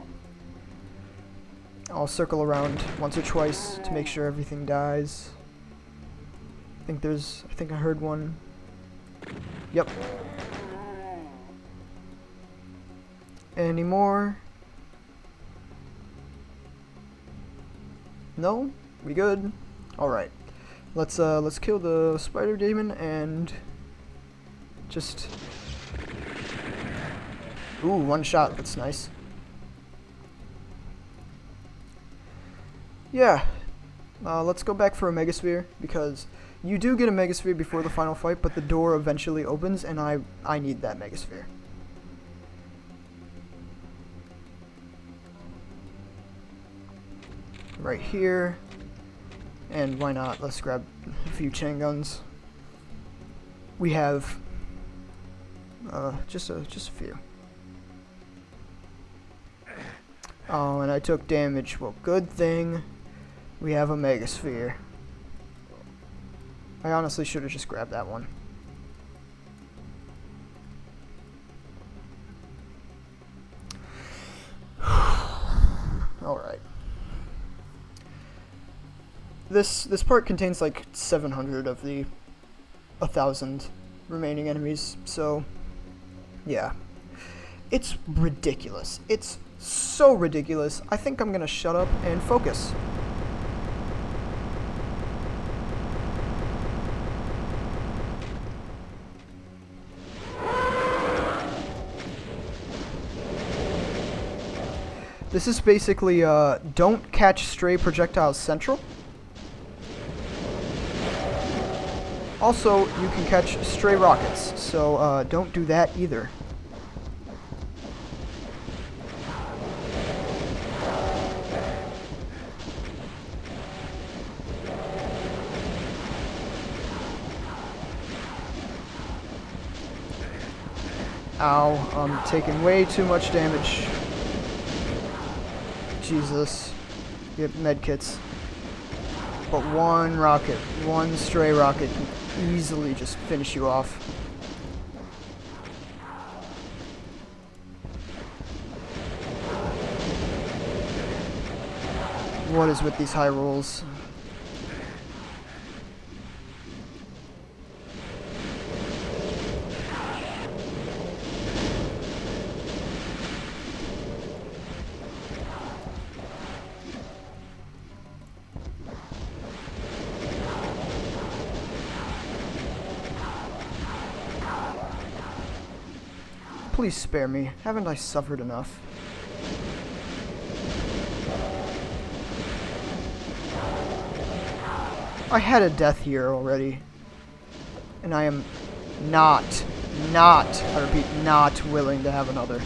I'll circle around once or twice to make sure everything dies. I think I heard one. Yep. Any more? No? We good? Alright. Let's kill the spider demon and just... Ooh, one shot, that's nice. Yeah. Let's go back for a megasphere, because you do get a megasphere before the final fight, but the door eventually opens, and I need that megasphere. Right here. And why not? Let's grab a few chain guns. We have just a few. Oh, and I took damage. Well, good thing we have a megasphere. I honestly should have just grabbed that one. Alright. This part contains like 700 of the 1,000 remaining enemies, so yeah. It's ridiculous. It's so ridiculous. I think I'm gonna shut up and focus. This is basically, don't catch stray projectiles central. Also, you can catch stray rockets, so don't do that either. Ow, I'm taking way too much damage. Jesus. Get medkits. But one rocket, one stray rocket can easily just finish you off. What is with these high rolls? Please spare me. Haven't I suffered enough? I had a death here already. And I am not, I repeat, not willing to have another.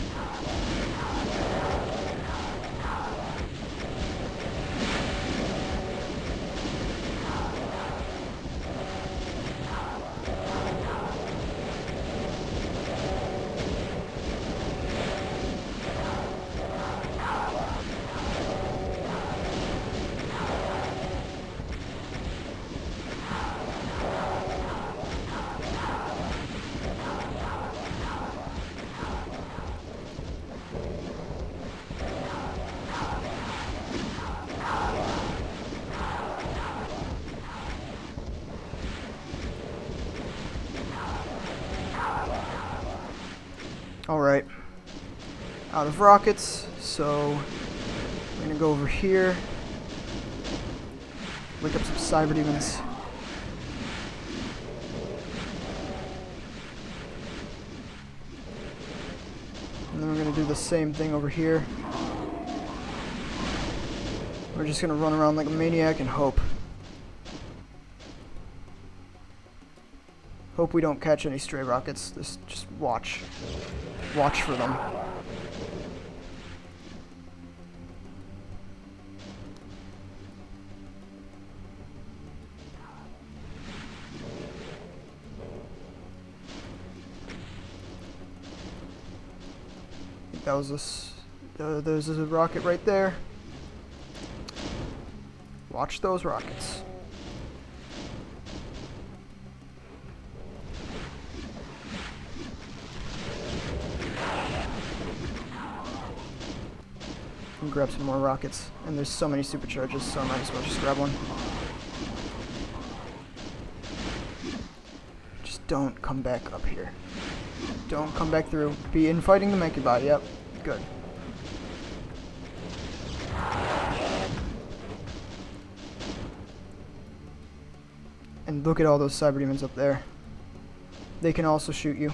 Alright, out of rockets, so I'm gonna go over here, wake up some cyberdemons. And then we're gonna do the same thing over here. We're just gonna run around like a maniac and hope. Hope we don't catch any stray rockets. Just watch. Watch for them. I think that was this. There's a rocket right there. Watch those rockets. And grab some more rockets. And there's so many supercharges, so I might as well just grab one. don't come back up here. Don't come back through. Be infighting the mancubi. Yep. Good. And look at all those cyberdemons up there. They can also shoot you.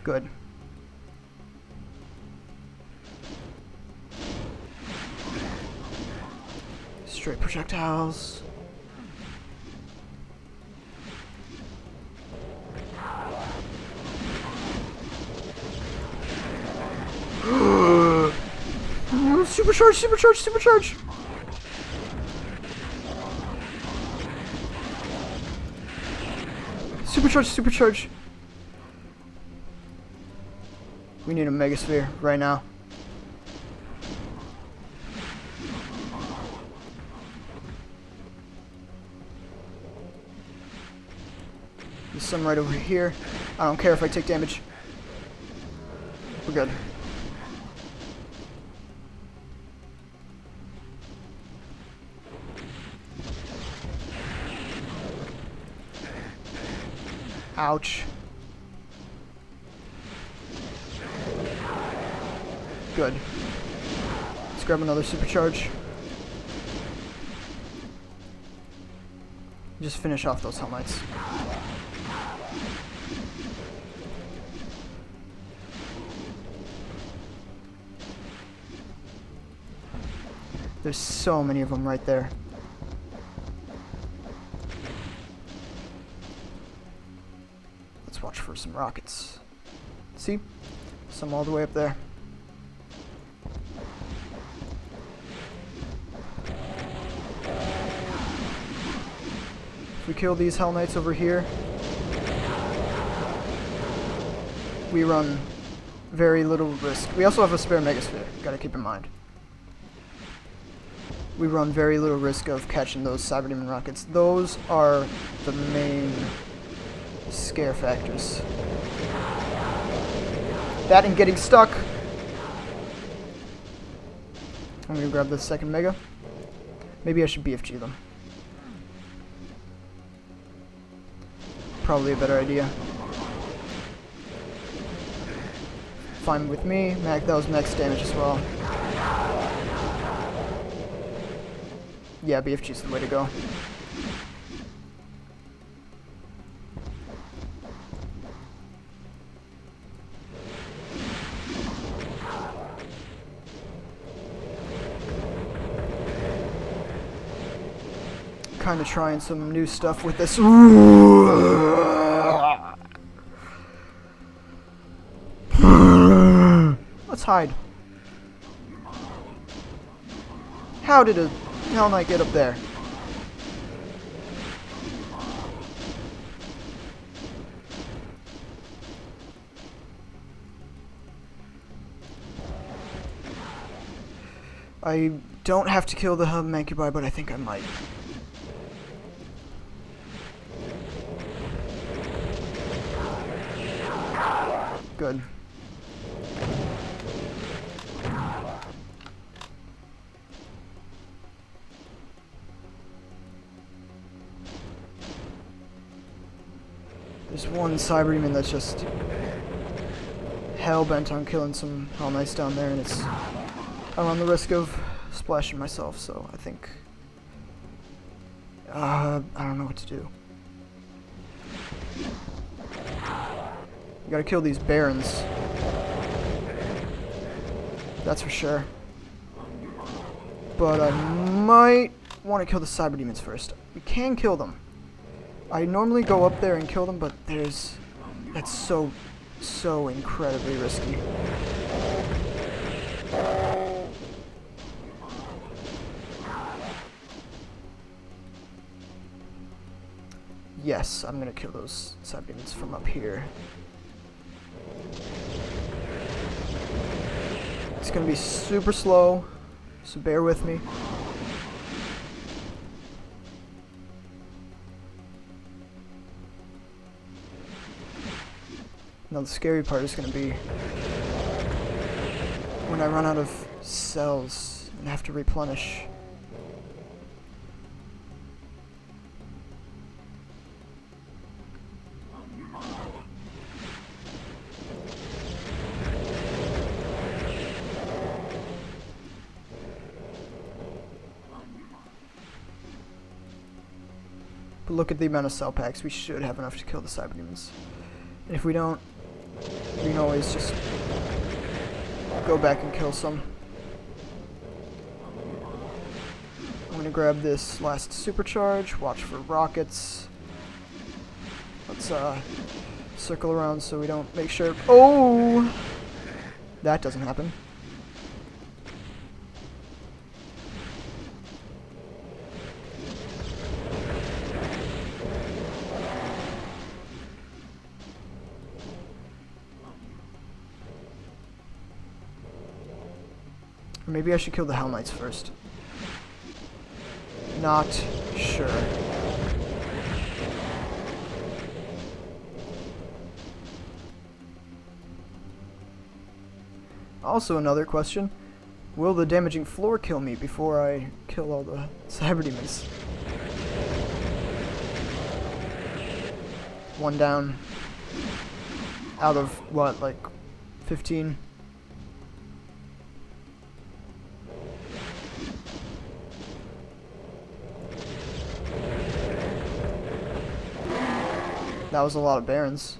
Good. Straight projectiles. Supercharge, supercharge, supercharge! Supercharge, supercharge! We need a megasphere right now. There's some right over here. I don't care if I take damage. We're good. Ouch. Good. Let's grab another supercharge. Just finish off those Hell Knights. There's so many of them right there. Let's watch for some rockets. See? Some all the way up there. If we kill these Hell Knights over here, we run very little risk. We also have a spare megasphere, gotta keep in mind. We run very little risk of catching those cyberdemon rockets. Those are the main scare factors. That and getting stuck. I'm gonna grab the second mega. Maybe I should BFG them. Probably a better idea. Fine with me. That was max damage as well. Yeah, BFG's the way to go. Kind of trying some new stuff with this. Let's hide. How did a Hell Knight get up there? I don't have to kill the mancubi, but I think I might. Good. There's one cyberdemon that's just hell-bent on killing some Hell Knights down there, and I'm on the risk of splashing myself, so I think I don't know what to do. You gotta kill these barons. That's for sure. But I might want to kill the cyberdemons first. We can kill them. I normally go up there and kill them, but that's so incredibly risky. Yes, I'm gonna kill those cyberdemons from up here. It's gonna be super slow, so bear with me. Now the scary part is gonna be when I run out of cells and have to replenish. But look at the amount of cell packs. We should have enough to kill the cyberdemons. And if we don't, we can always just go back and kill some. I'm gonna grab this last supercharge, watch for rockets. Let's circle around so we don't make sure. Oh! That doesn't happen. Or maybe I should kill the Hell Knights first. Not sure. Also another question. Will the damaging floor kill me before I kill all the cyberdemons? One down. Out of what, like 15? That was a lot of barons.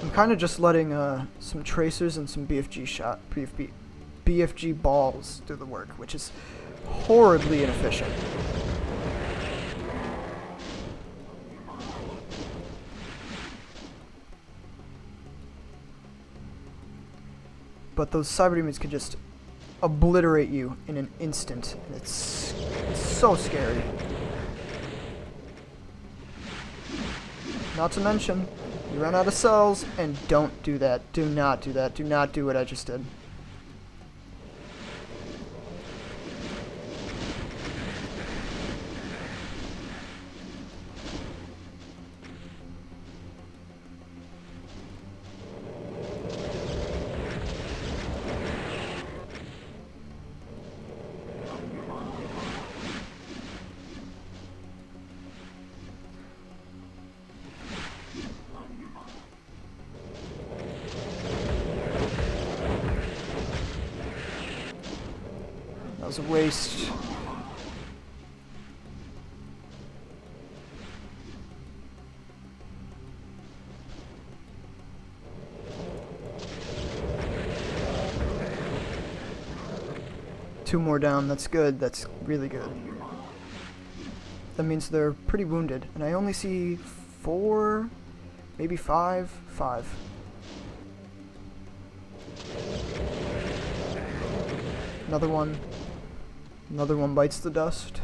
I'm kind of just letting some tracers and some BFG balls do the work, which is horribly inefficient. But those cyberdemons can just obliterate you in an instant, and it's so scary. Not to mention, you run out of cells, and don't do that. Do not do that. Do not do what I just did. That was a waste. Two more down, that's good, that's really good. That means they're pretty wounded, and I only see 4, maybe 5. Another one. Another one bites the dust.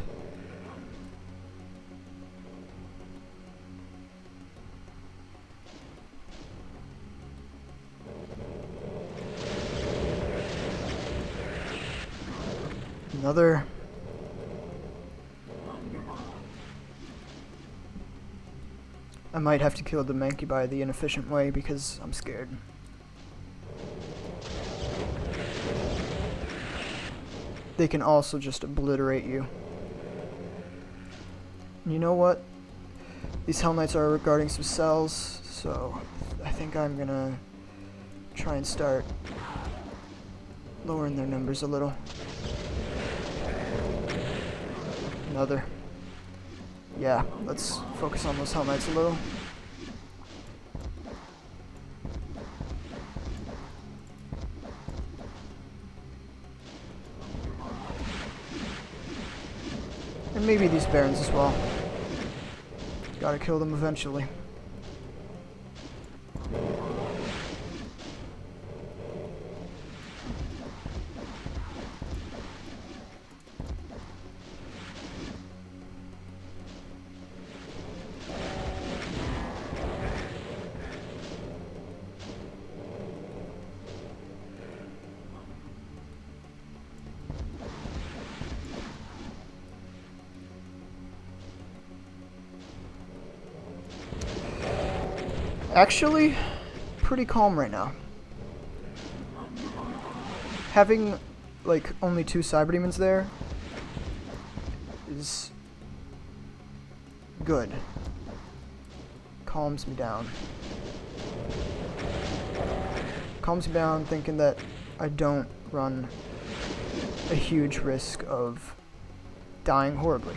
Another. I might have to kill the mancubi the inefficient way because I'm scared. They can also just obliterate you. And you know what? These Hell Knights are guarding some cells, so I think I'm gonna try and start lowering their numbers a little. Another. Yeah, let's focus on those Hell Knights a little. And maybe these barons as well. Gotta kill them eventually. Actually, pretty calm right now. Having, like, only 2 cyberdemons there is good. Calms me down. Calms me down thinking that I don't run a huge risk of dying horribly.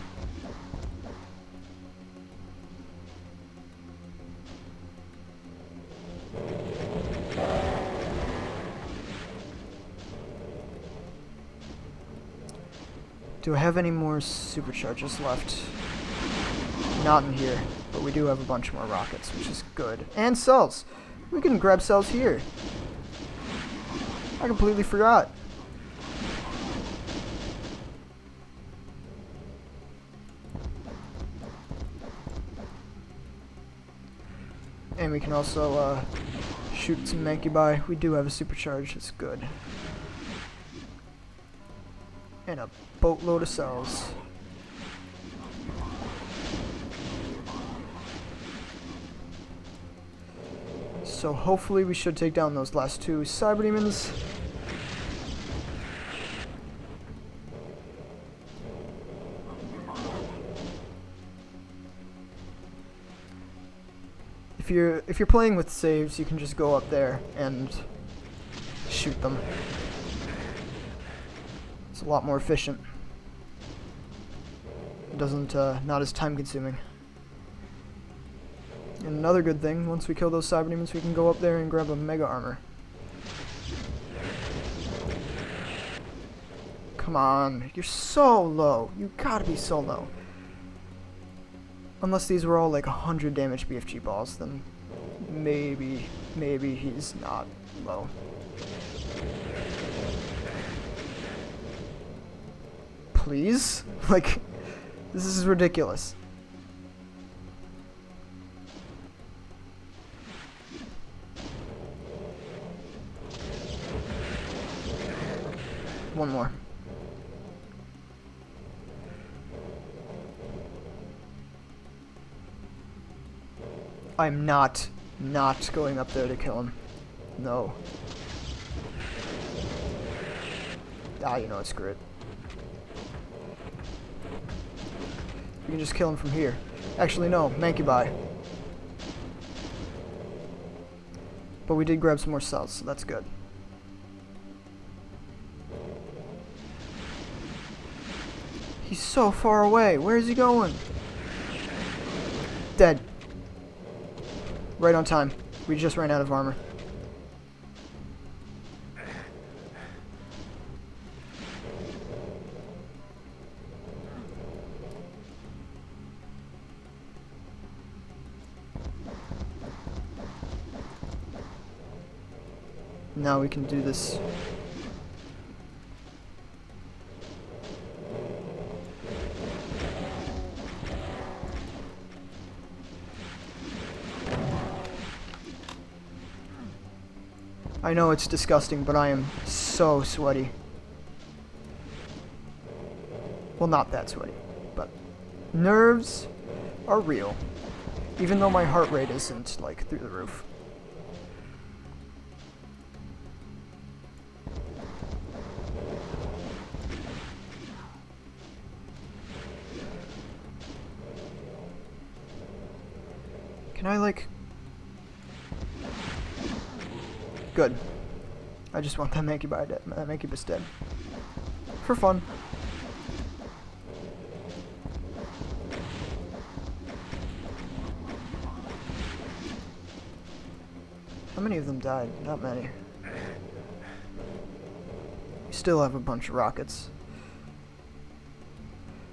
Do I have any more supercharges left? Not in here, but we do have a bunch more rockets, which is good. And cells! We can grab cells here. I completely forgot. And we can also shoot some mancubi. We do have a supercharge, it's good. And a boatload of cells. So hopefully we should take down those last two cyberdemons. If you're playing with saves, you can just go up there and shoot them. It's a lot more efficient. It doesn't not as time consuming. And another good thing, once we kill those cyberdemons, we can go up there and grab a mega armor. Come on, you're so low. You gotta be so low. Unless these were all like 100 damage BFG balls, then maybe he's not low. Please? Like, this is ridiculous. One more. I'm not going up there to kill him. No. Ah, you know what, screw it. We can just kill him from here. Actually, no, mancubi. But we did grab some more cells, so that's good. He's so far away. Where is he going? Dead. Right on time. We just ran out of armor. Now we can do this. I know it's disgusting, but I am so sweaty. Well, not that sweaty, but nerves are real. Even though my heart rate isn't, like, through the roof. Can I, like... Good. I just want that mancubi dead. That mancubus dead. For fun. How many of them died? Not many. We still have a bunch of rockets.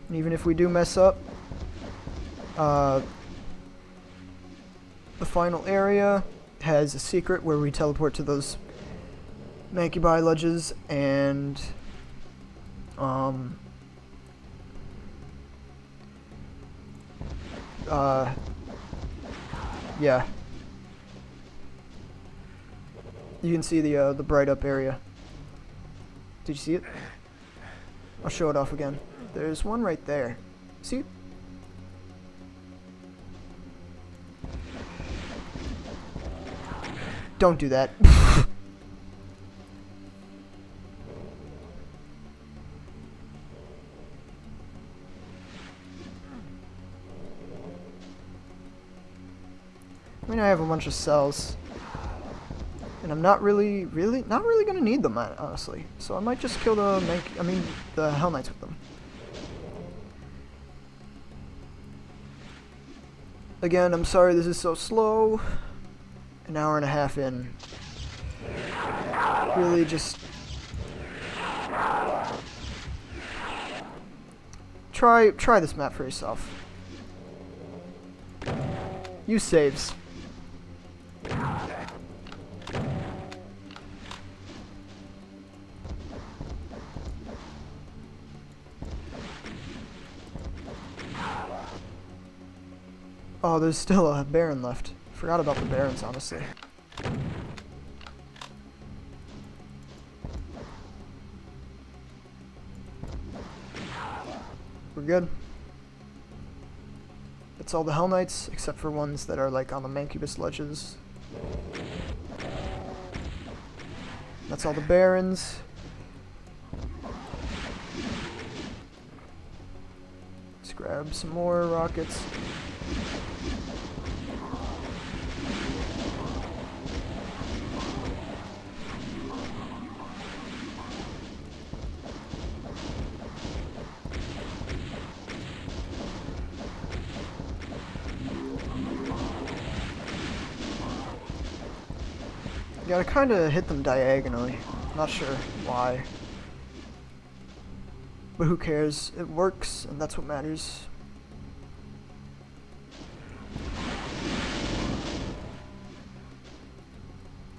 And even if we do mess up, the final area has a secret where we teleport to those mancubi ledges and yeah. You can see the bright up area. Did you see it? I'll show it off again. There's one right there. See? Don't do that. And I have a bunch of cells. And I'm not really gonna need them, honestly. So I might just kill the Hell Knights with them. Again, I'm sorry this is so slow. An hour and a half in. Really just try this map for yourself. Use saves. Oh, there's still a Baron left. Forgot about the Barons, honestly. We're good. That's all the Hell Knights, except for ones that are like on the Mancubus ledges. That's all the Barons. Let's grab some more rockets. You gotta kinda hit them diagonally. Not sure why. But who cares? It works, and that's what matters.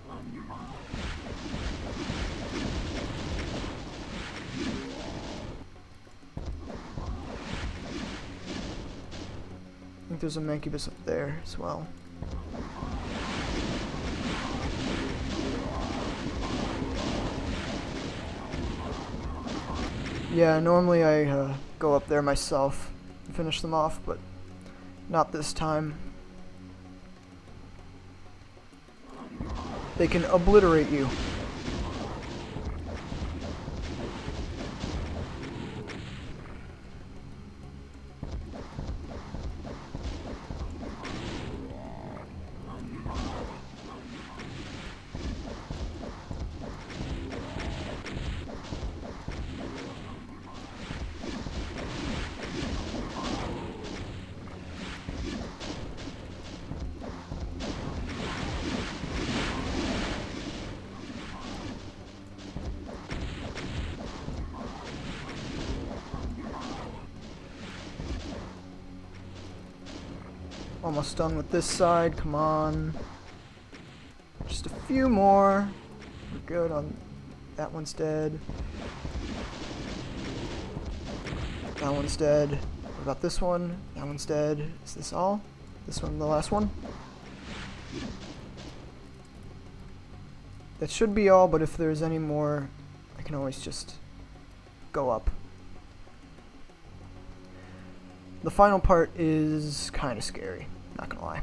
I think there's a Mancubus up there as well. Yeah, normally I go up there myself and finish them off, but not this time. They can obliterate you. Almost done with this side, come on. Just a few more. We're good on that one's dead. That one's dead. What about this one? That one's dead. Is this all? This one the last one? That should be all, but if there's any more, I can always just go up. The final part is kind of scary, not gonna lie.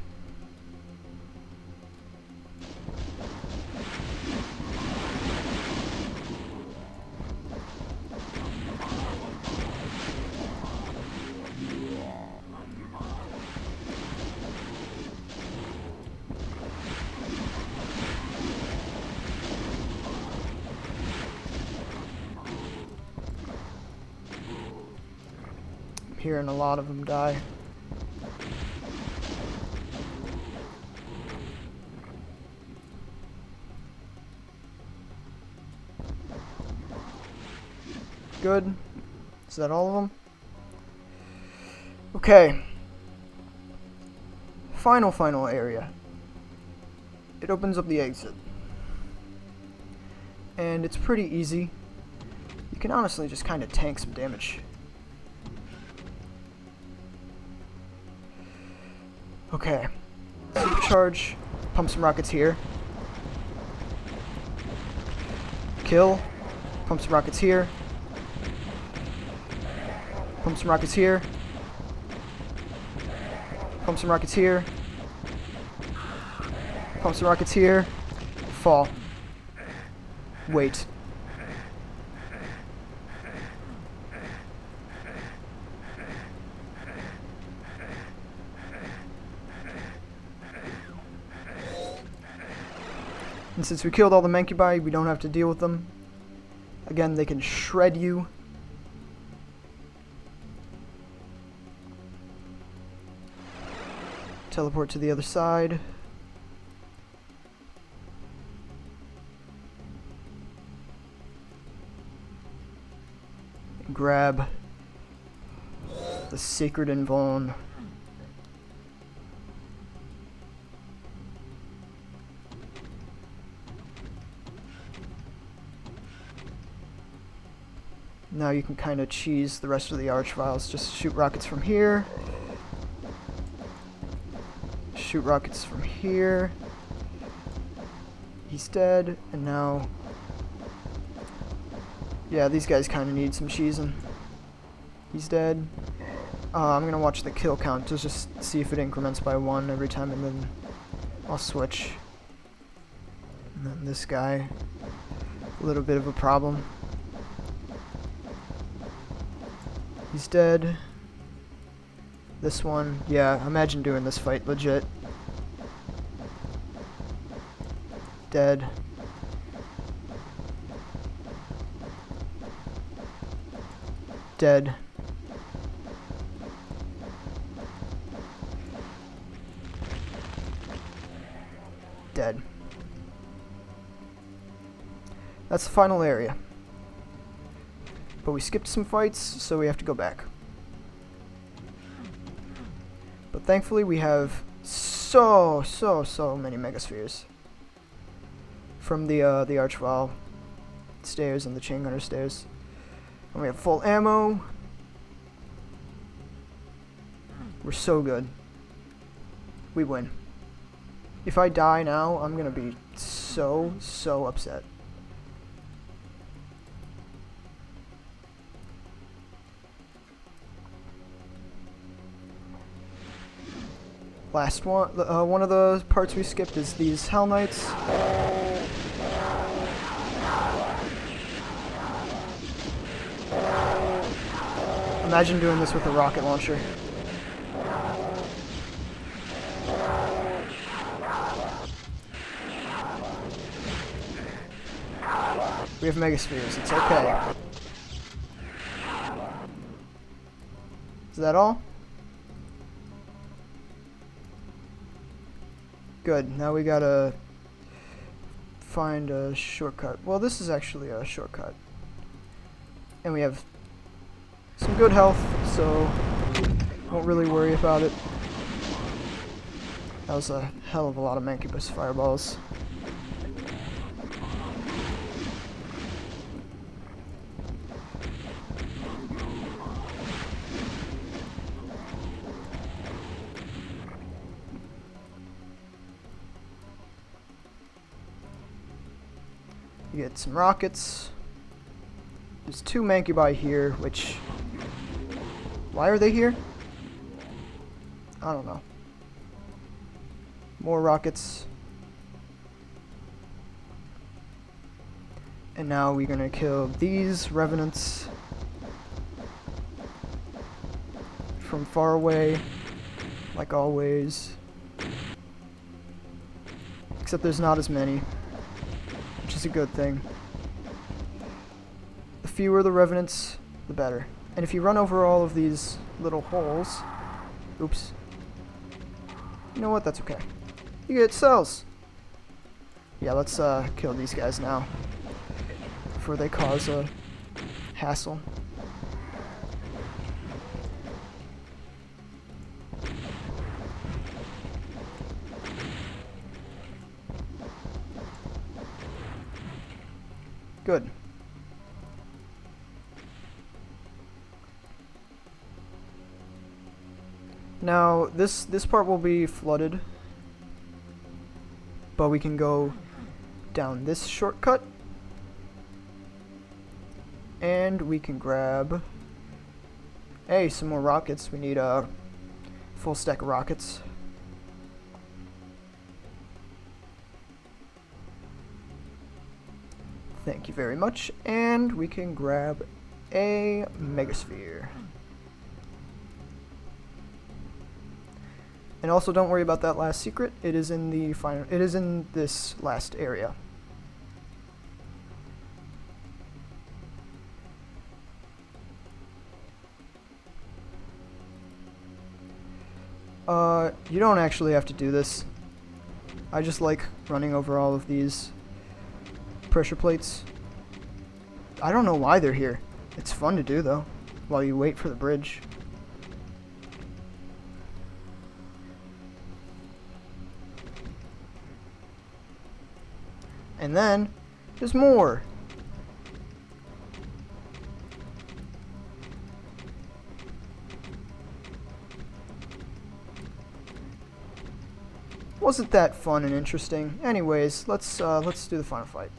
Hearing a lot of them die. Good. Is that all of them? Okay. Final area. It opens up the exit. And it's pretty easy. You can honestly just kind of tank some damage. Okay, supercharge, pump some rockets here. Kill, pump some rockets here. Pump some rockets here. Pump some rockets here. Pump some rockets here. Fall. Wait. And since we killed all the mancubi, we don't have to deal with them. Again, they can shred you. Teleport to the other side. And grab the sacred invuln. Now you can kind of cheese the rest of the archviles. Just shoot rockets from here. Shoot rockets from here. He's dead. And now... yeah, these guys kind of need some cheesing. He's dead. I'm going to watch the kill count to just see if it increments by 1 every time, and then I'll switch. And then this guy, a little bit of a problem. He's dead. This one, yeah, imagine doing this fight legit. Dead. Dead. Dead. That's the final area. But we skipped some fights, so we have to go back. But thankfully we have so many megaspheres. From the archvile stairs and the chain gunner stairs. And we have full ammo. We're so good. We win. If I die now, I'm gonna be so upset. Last one, one of the parts we skipped is these Hell Knights. Imagine doing this with a rocket launcher. We have megaspheres, it's okay. Is that all? Good, now we gotta find a shortcut. Well, this is actually a shortcut. And we have some good health, so won't really worry about it. That was a hell of a lot of mancubus fireballs. You get some rockets. There's 2 mancubi here, which... why are they here? I don't know. More rockets. And now we're gonna kill these revenants from far away, like always. Except there's not as many, which is a good thing. The fewer the revenants, the better. And if you run over all of these little holes, oops, you know what, that's okay. You get cells. Yeah, let's kill these guys now before they cause a hassle. Good. Now, this part will be flooded, but we can go down this shortcut, and we can grab, hey, some more rockets. We need a full stack of rockets. Thank you very much, and we can grab a megasphere. And also, don't worry about that last secret. It is in the final. It is in this last area. You don't actually have to do this. I just like running over all of these pressure plates. I don't know why they're here. It's fun to do, though, while you wait for the bridge. And then, there's more. Wasn't that fun and interesting? Anyways, let's do the final fight.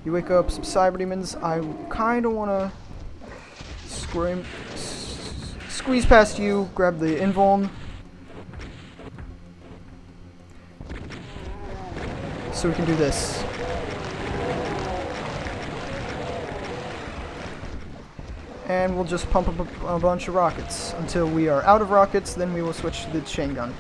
You wake up some cyberdemons. I kind of want to squeeze past you, grab the invuln. So we can do this. And we'll just pump up a bunch of rockets until we are out of rockets, then we will switch to the chain gun.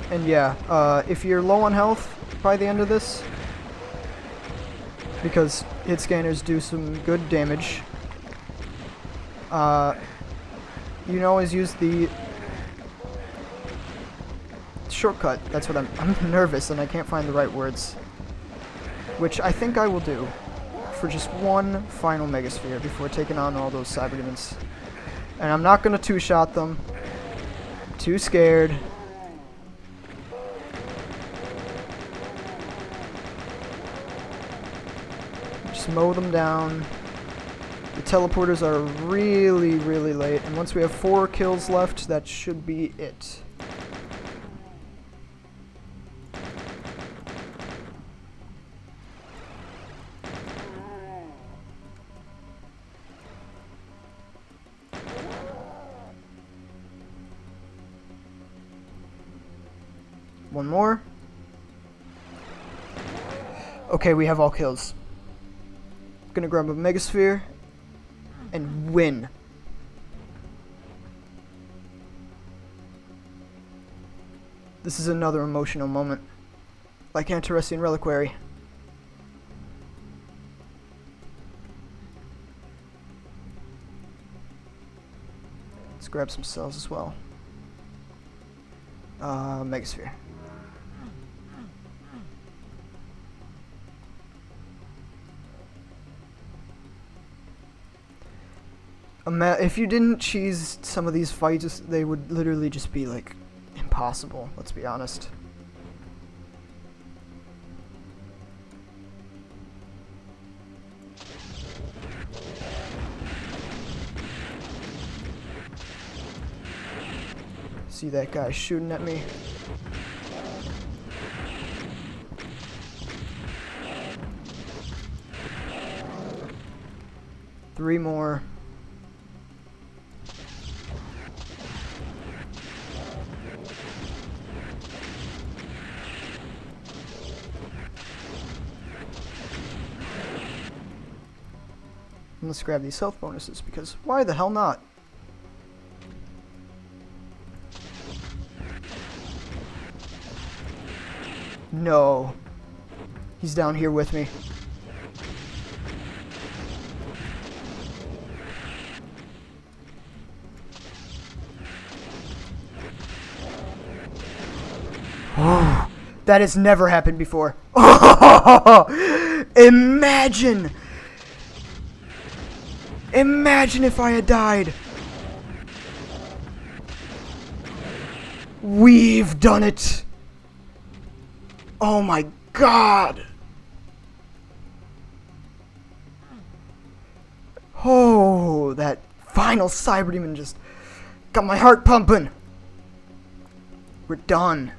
And yeah, if you're low on health by the end of this, because hit scanners do some good damage, you can always use the shortcut. That's what I'm nervous and I can't find the right words. Which I think I will do for just one final megasphere before taking on all those cyberdemons. And I'm not gonna two-shot them. Too scared. Just mow them down. The teleporters are really, really late, and once we have 4 kills left, that should be it. One more. Okay, we have all kills. Gonna grab a megasphere and win. This is another emotional moment, like Interesting Reliquary. Let's grab some cells as well. Megasphere. If you didn't cheese some of these fights, they would literally just be, like, impossible, let's be honest. See that guy shooting at me? Three more. Let's grab these health bonuses, because why the hell not? No. He's down here with me. That has never happened before. Imagine! Imagine if I had died. We've done it. Oh my god. Oh, that final cyberdemon just got my heart pumping. We're done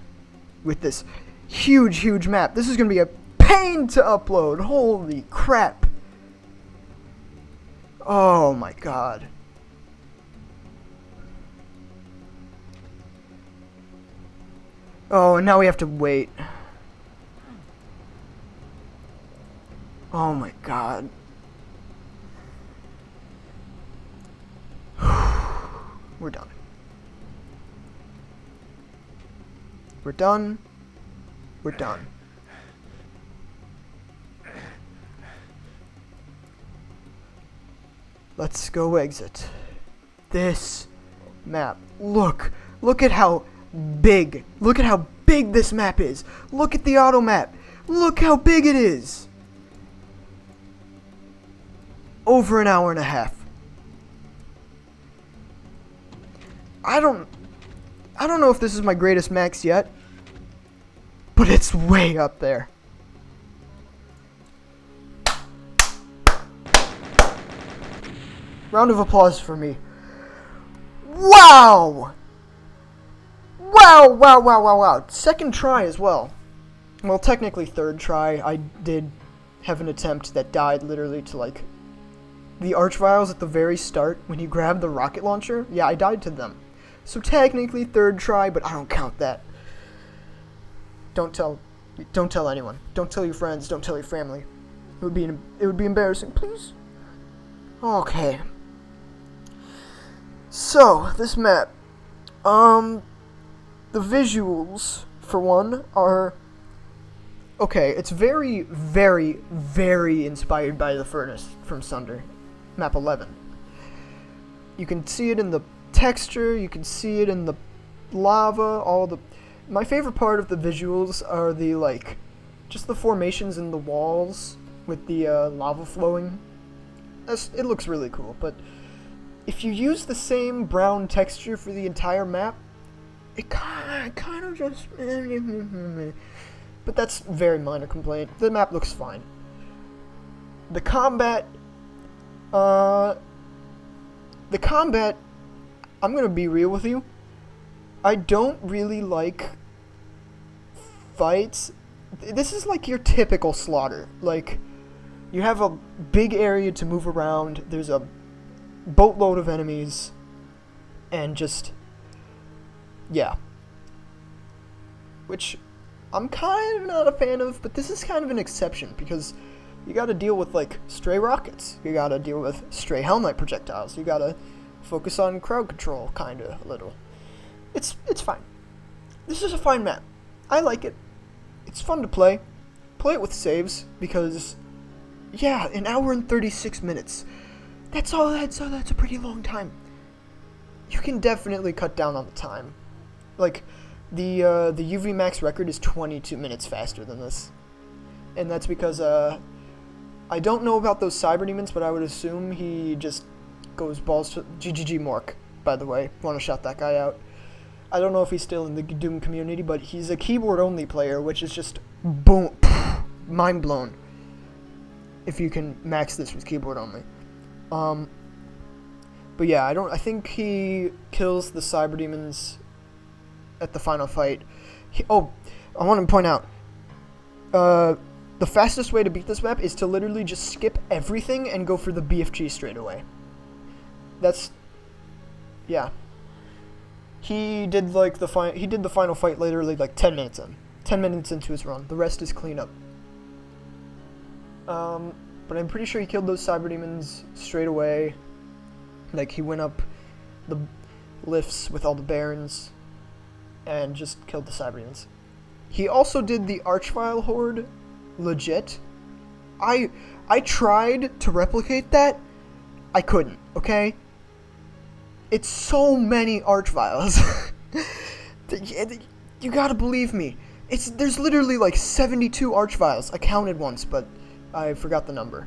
with this huge, huge map. This is going to be a pain to upload. Holy crap. Oh my god. Oh, and now we have to wait. Oh my god. We're done. We're done. We're done. Let's go exit. This map. Look at how big. Look at how big this map is. Look at the auto map. Look how big it is. Over an hour and a half. I don't know if this is my greatest max yet, but it's way up there. Round of applause for me. Wow! Wow. Second try as well. Well, technically third try. I did have an attempt that died literally to, like, the archviles at the very start when you grab the rocket launcher. Yeah, I died to them. So technically third try, but I don't count that. Don't tell anyone. Don't tell your friends. Don't tell your family. It would be embarrassing, please. Okay. So, this map. The visuals, for one, are... Okay, it's very, very, very inspired by the furnace from Sunder. Map 11. You can see it in the texture, you can see it in the lava, My favorite part of the visuals are the, like, just the formations in the walls with the lava flowing. It looks really cool, but if you use the same brown texture for the entire map, it kind of just... But that's a very minor complaint. The map looks fine. The combat, I'm gonna be real with you. I don't really like fights. This is like your typical slaughter. Like, you have a big area to move around, there's a boatload of enemies, and just, yeah. Which I'm kind of not a fan of, but this is kind of an exception, because you gotta deal with, like, stray rockets, you gotta deal with stray Hell Knight projectiles, you gotta focus on crowd control, kinda, a little. It's fine. This is a fine map. I like it. It's fun to play. Play it with saves, because, yeah, an hour and 36 minutes. That's a pretty long time. You can definitely cut down on the time. Like, the UV max record is 22 minutes faster than this. And that's because, I don't know about those cyberdemons, but I would assume he just goes balls to... GGG Mork, by the way. Want to shout that guy out. I don't know if he's still in the Doom community, but he's a keyboard-only player, which is just boom, mind blown. If you can max this with keyboard only. But yeah, I think he kills the cyberdemons at the final fight. I want to point out, the fastest way to beat this map is to literally just skip everything and go for the BFG straight away. Yeah. He did the final fight literally like 10 minutes in. 10 minutes into his run. The rest is cleanup. But I'm pretty sure he killed those cyberdemons straight away. Like, he went up the lifts with all the barons and just killed the cyberdemons. He also did the archvile hoard legit. I tried to replicate that. I couldn't, okay? It's so many archviles. You gotta believe me. There's literally like 72 archviles. I counted once, but I forgot the number.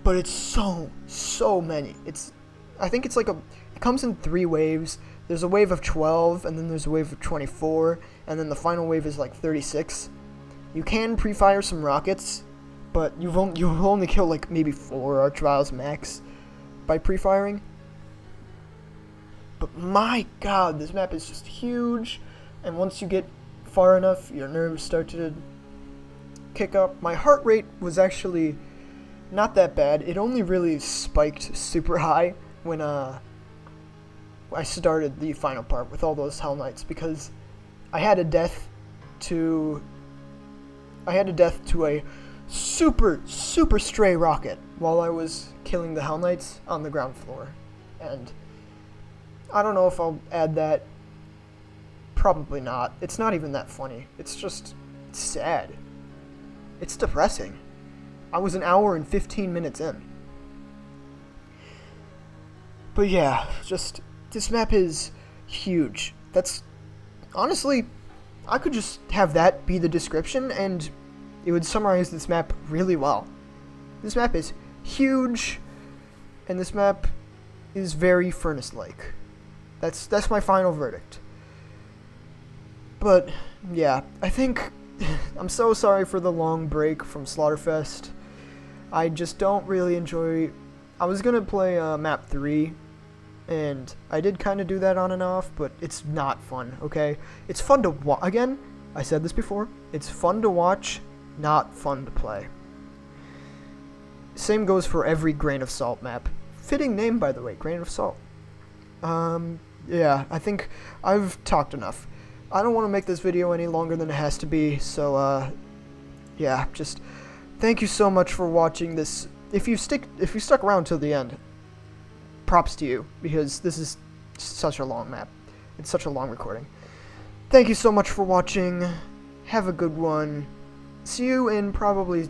But it's so many. I think it's like it comes in 3 waves. There's a wave of 12, and then there's a wave of 24, and then the final wave is like 36. You can pre-fire some rockets, but you'll only kill like maybe 4 archviles max by pre-firing. But my god, this map is just huge, and once you get far enough, your nerves start to kick up. My heart rate was actually not that bad. It only really spiked super high when I started the final part with all those Hell Knights, because I had a death to a super stray rocket while I was killing the Hell Knights on the ground floor, and I don't know if I'll add that Probably not. It's not even that funny. It's just sad. It's depressing. I was an hour and 15 minutes in. But yeah, just, this map is huge. That's, honestly, I could just have that be the description and it would summarize this map really well. This map is huge, and this map is very furnace-like. That's my final verdict. But, yeah, I think, I'm so sorry for the long break from Slaughterfest. I just don't really enjoy, I was gonna play Map 3, and I did kind of do that on and off, but it's not fun, okay? It's fun to watch, again, I said this before, it's fun to watch, not fun to play. Same goes for every Grain of Salt map. Fitting name, by the way, Grain of Salt. Yeah, I think I've talked enough. I don't want to make this video any longer than it has to be, so, yeah, just thank you so much for watching this. If you stuck around till the end, props to you, because this is such a long map. It's such a long recording. Thank you so much for watching. Have a good one. See you in probably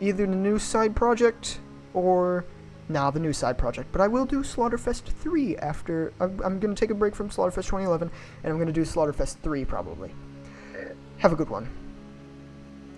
either the new side project or the new side project. But I will do Slaughterfest 3 after. I'm going to take a break from Slaughterfest 2011, and I'm going to do Slaughterfest 3 probably. Have a good one.